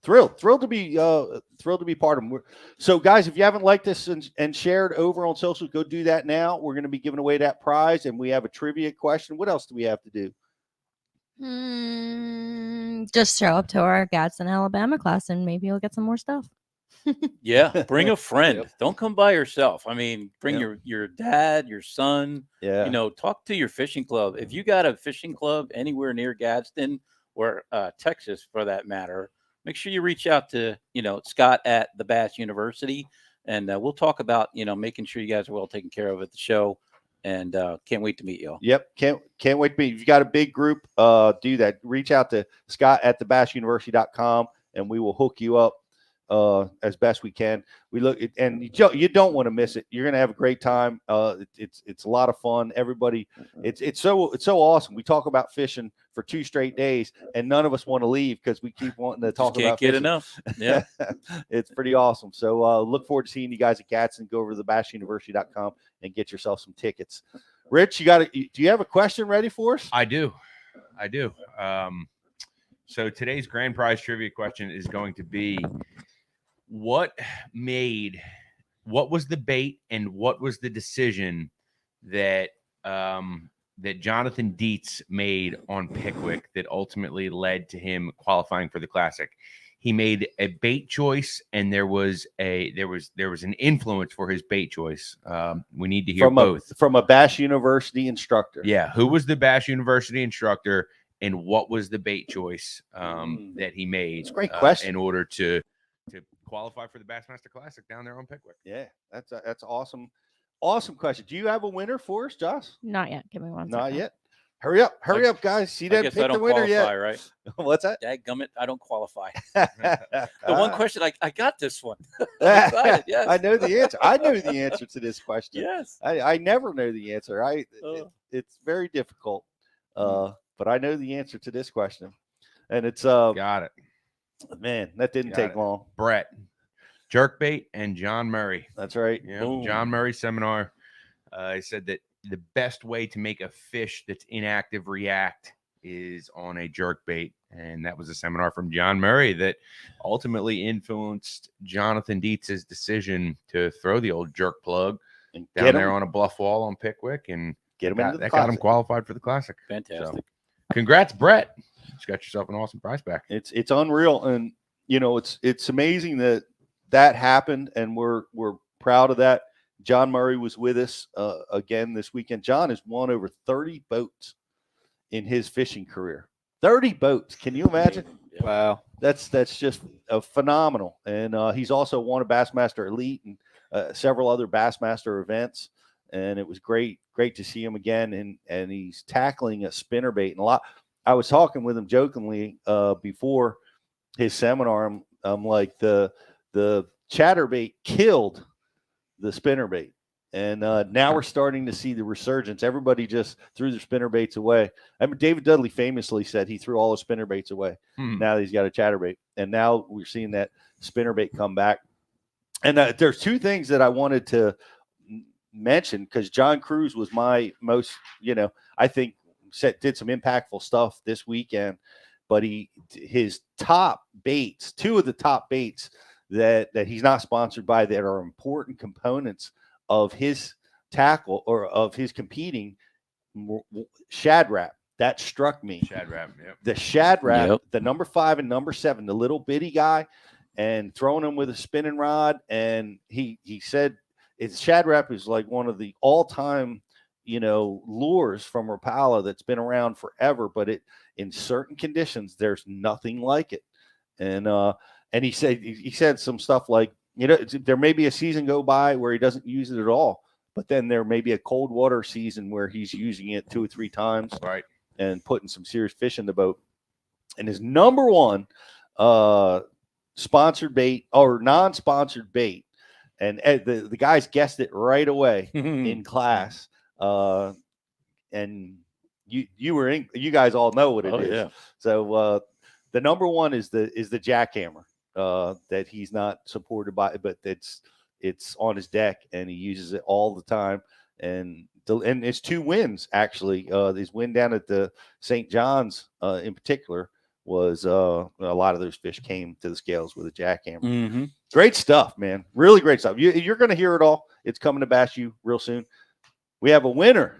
thrilled to be part of them. So guys, if you haven't liked this and shared over on social, go do that now. We're going to be giving away that prize, and we have a trivia question. What else do we have to do? Just show up to our Gadsden, Alabama class, and maybe you'll get some more stuff. Yeah, bring a friend. Yep. Don't come by yourself. I mean, bring Yep. your dad, your son. Yeah. You know, talk to your fishing club. If you got a fishing club anywhere near Gadsden or Texas, for that matter, make sure you reach out to Scott at the Bass University, and we'll talk about making sure you guys are well taken care of at the show. And can't wait to meet y'all. Yep, can't wait to meet. If you got a big group, do that. Reach out to Scott at thebassuniversity.com, and we will hook you up as best we can. We look and you don't want to miss it. You're gonna have a great time. It's a lot of fun. Everybody, it's so awesome. We talk about fishing for 2 straight days, and none of us want to leave because we keep wanting to talk about Can't get fishing. enough. Yeah, it's pretty awesome. So look forward to seeing you guys at Gadsden. Go over to thebassuniversity.com and get yourself some tickets. Rich, do you have a question ready for us? I do. So today's grand prize trivia question is going to be, what was the bait and what was the decision that that Jonathan Dietz made on Pickwick that ultimately led to him qualifying for the Classic? He made a bait choice, and there was an influence for his bait choice. We need to hear both from a Bass University instructor. Yeah, who was the Bass University instructor, and what was the bait choice that he made? It's a great question. In order to qualify for the Bassmaster Classic down there on Pickwick. Yeah, that's awesome. Awesome question. Do you have a winner for us, Josh? Not yet. Give me one Not second. yet. Hurry up, guys. See that? I guess Pick I don't the winner qualify, yet. right? What's that? Dadgummit, I don't qualify. The one question I got this one. I'm excited, yes. I know the answer. I know the answer to this question. Yes. I never know the answer. It's very difficult. But I know the answer to this question. And it's got it. Man, that didn't take long. Brett, jerkbait, and John Murray. That's right. Yeah, John Murray seminar. He said that the best way to make a fish that's inactive react is on a jerkbait, and that was a seminar from John Murray that ultimately influenced Jonathan Dietz's decision to throw the old jerk plug down there on a bluff wall on Pickwick and get him into the got him qualified for the Classic. Fantastic. So, congrats, Brett. You got yourself an awesome prize back. It's unreal, and it's amazing that happened, and we're proud of that. John Murray was with us again this weekend. John has won over 30 boats in his fishing career. 30 boats. Can you imagine? Wow. That's just phenomenal. And he's also won a Bassmaster Elite and several other Bassmaster events. And it was great to see him again. And he's tackling a spinnerbait. And I was talking with him jokingly before his seminar. I'm like, the chatterbait killed the spinnerbait, and now we're starting to see the resurgence. Everybody just threw their spinnerbaits away. I mean, David Dudley famously said he threw all his spinnerbaits away. Now that he's got a chatterbait, and now we're seeing that spinnerbait come back. And there's 2 things that I wanted to mention, because John Cruz was my most, I think did some impactful stuff this weekend, but his top baits, 2 of the top baits that he's not sponsored by, that are important components of his tackle or of his competing, shad wrap. That struck me. Shad wrap, yep. The shad wrap, the number 5 and number 7, the little bitty guy, and throwing him with a spinning rod. And he said shad wrap is like one of the all-time, lures from Rapala that's been around forever, but in certain conditions, there's nothing like it. And he said some stuff like, there may be a season go by where he doesn't use it at all, but then there may be a cold water season where he's using it 2 or 3 times, right, and putting some serious fish in the boat. And his number 1 sponsored bait or non-sponsored bait, and the guys guessed it right away in class. And you guys all know what it is. Yeah. So the number 1 is the jackhammer. That he's not supported by, but it's on his deck, and he uses it all the time. And it's 2 wins actually. His win down at the St. John's in particular was a lot of those fish came to the scales with a jackhammer. Mm-hmm. Great stuff, man. Really great stuff. You're going to hear it all. It's coming to Bass U real soon. We have a winner.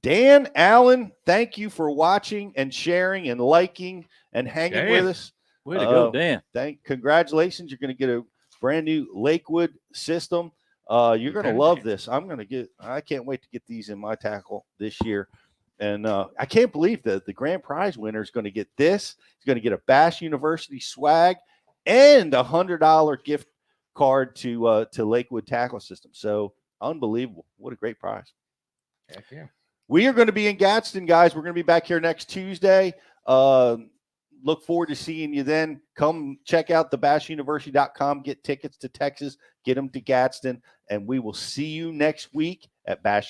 Dan Allen, thank you for watching and sharing and liking and hanging with us. Way to go, Dan. Congratulations. You're going to get a brand new Lakewood system. You're going to love this. I can't wait to get these in my tackle this year. And I can't believe that the grand prize winner is going to get this. He's going to get a Bash University swag and a $100 gift card to Lakewood Tackle System. So unbelievable. What a great prize. Heck yeah. We are going to be in Gadsden, guys. We're going to be back here next Tuesday. Look forward to seeing you then. Come check out thebashuniversity.com. Get tickets to Texas. Get them to Gadsden. And we will see you next week at Bash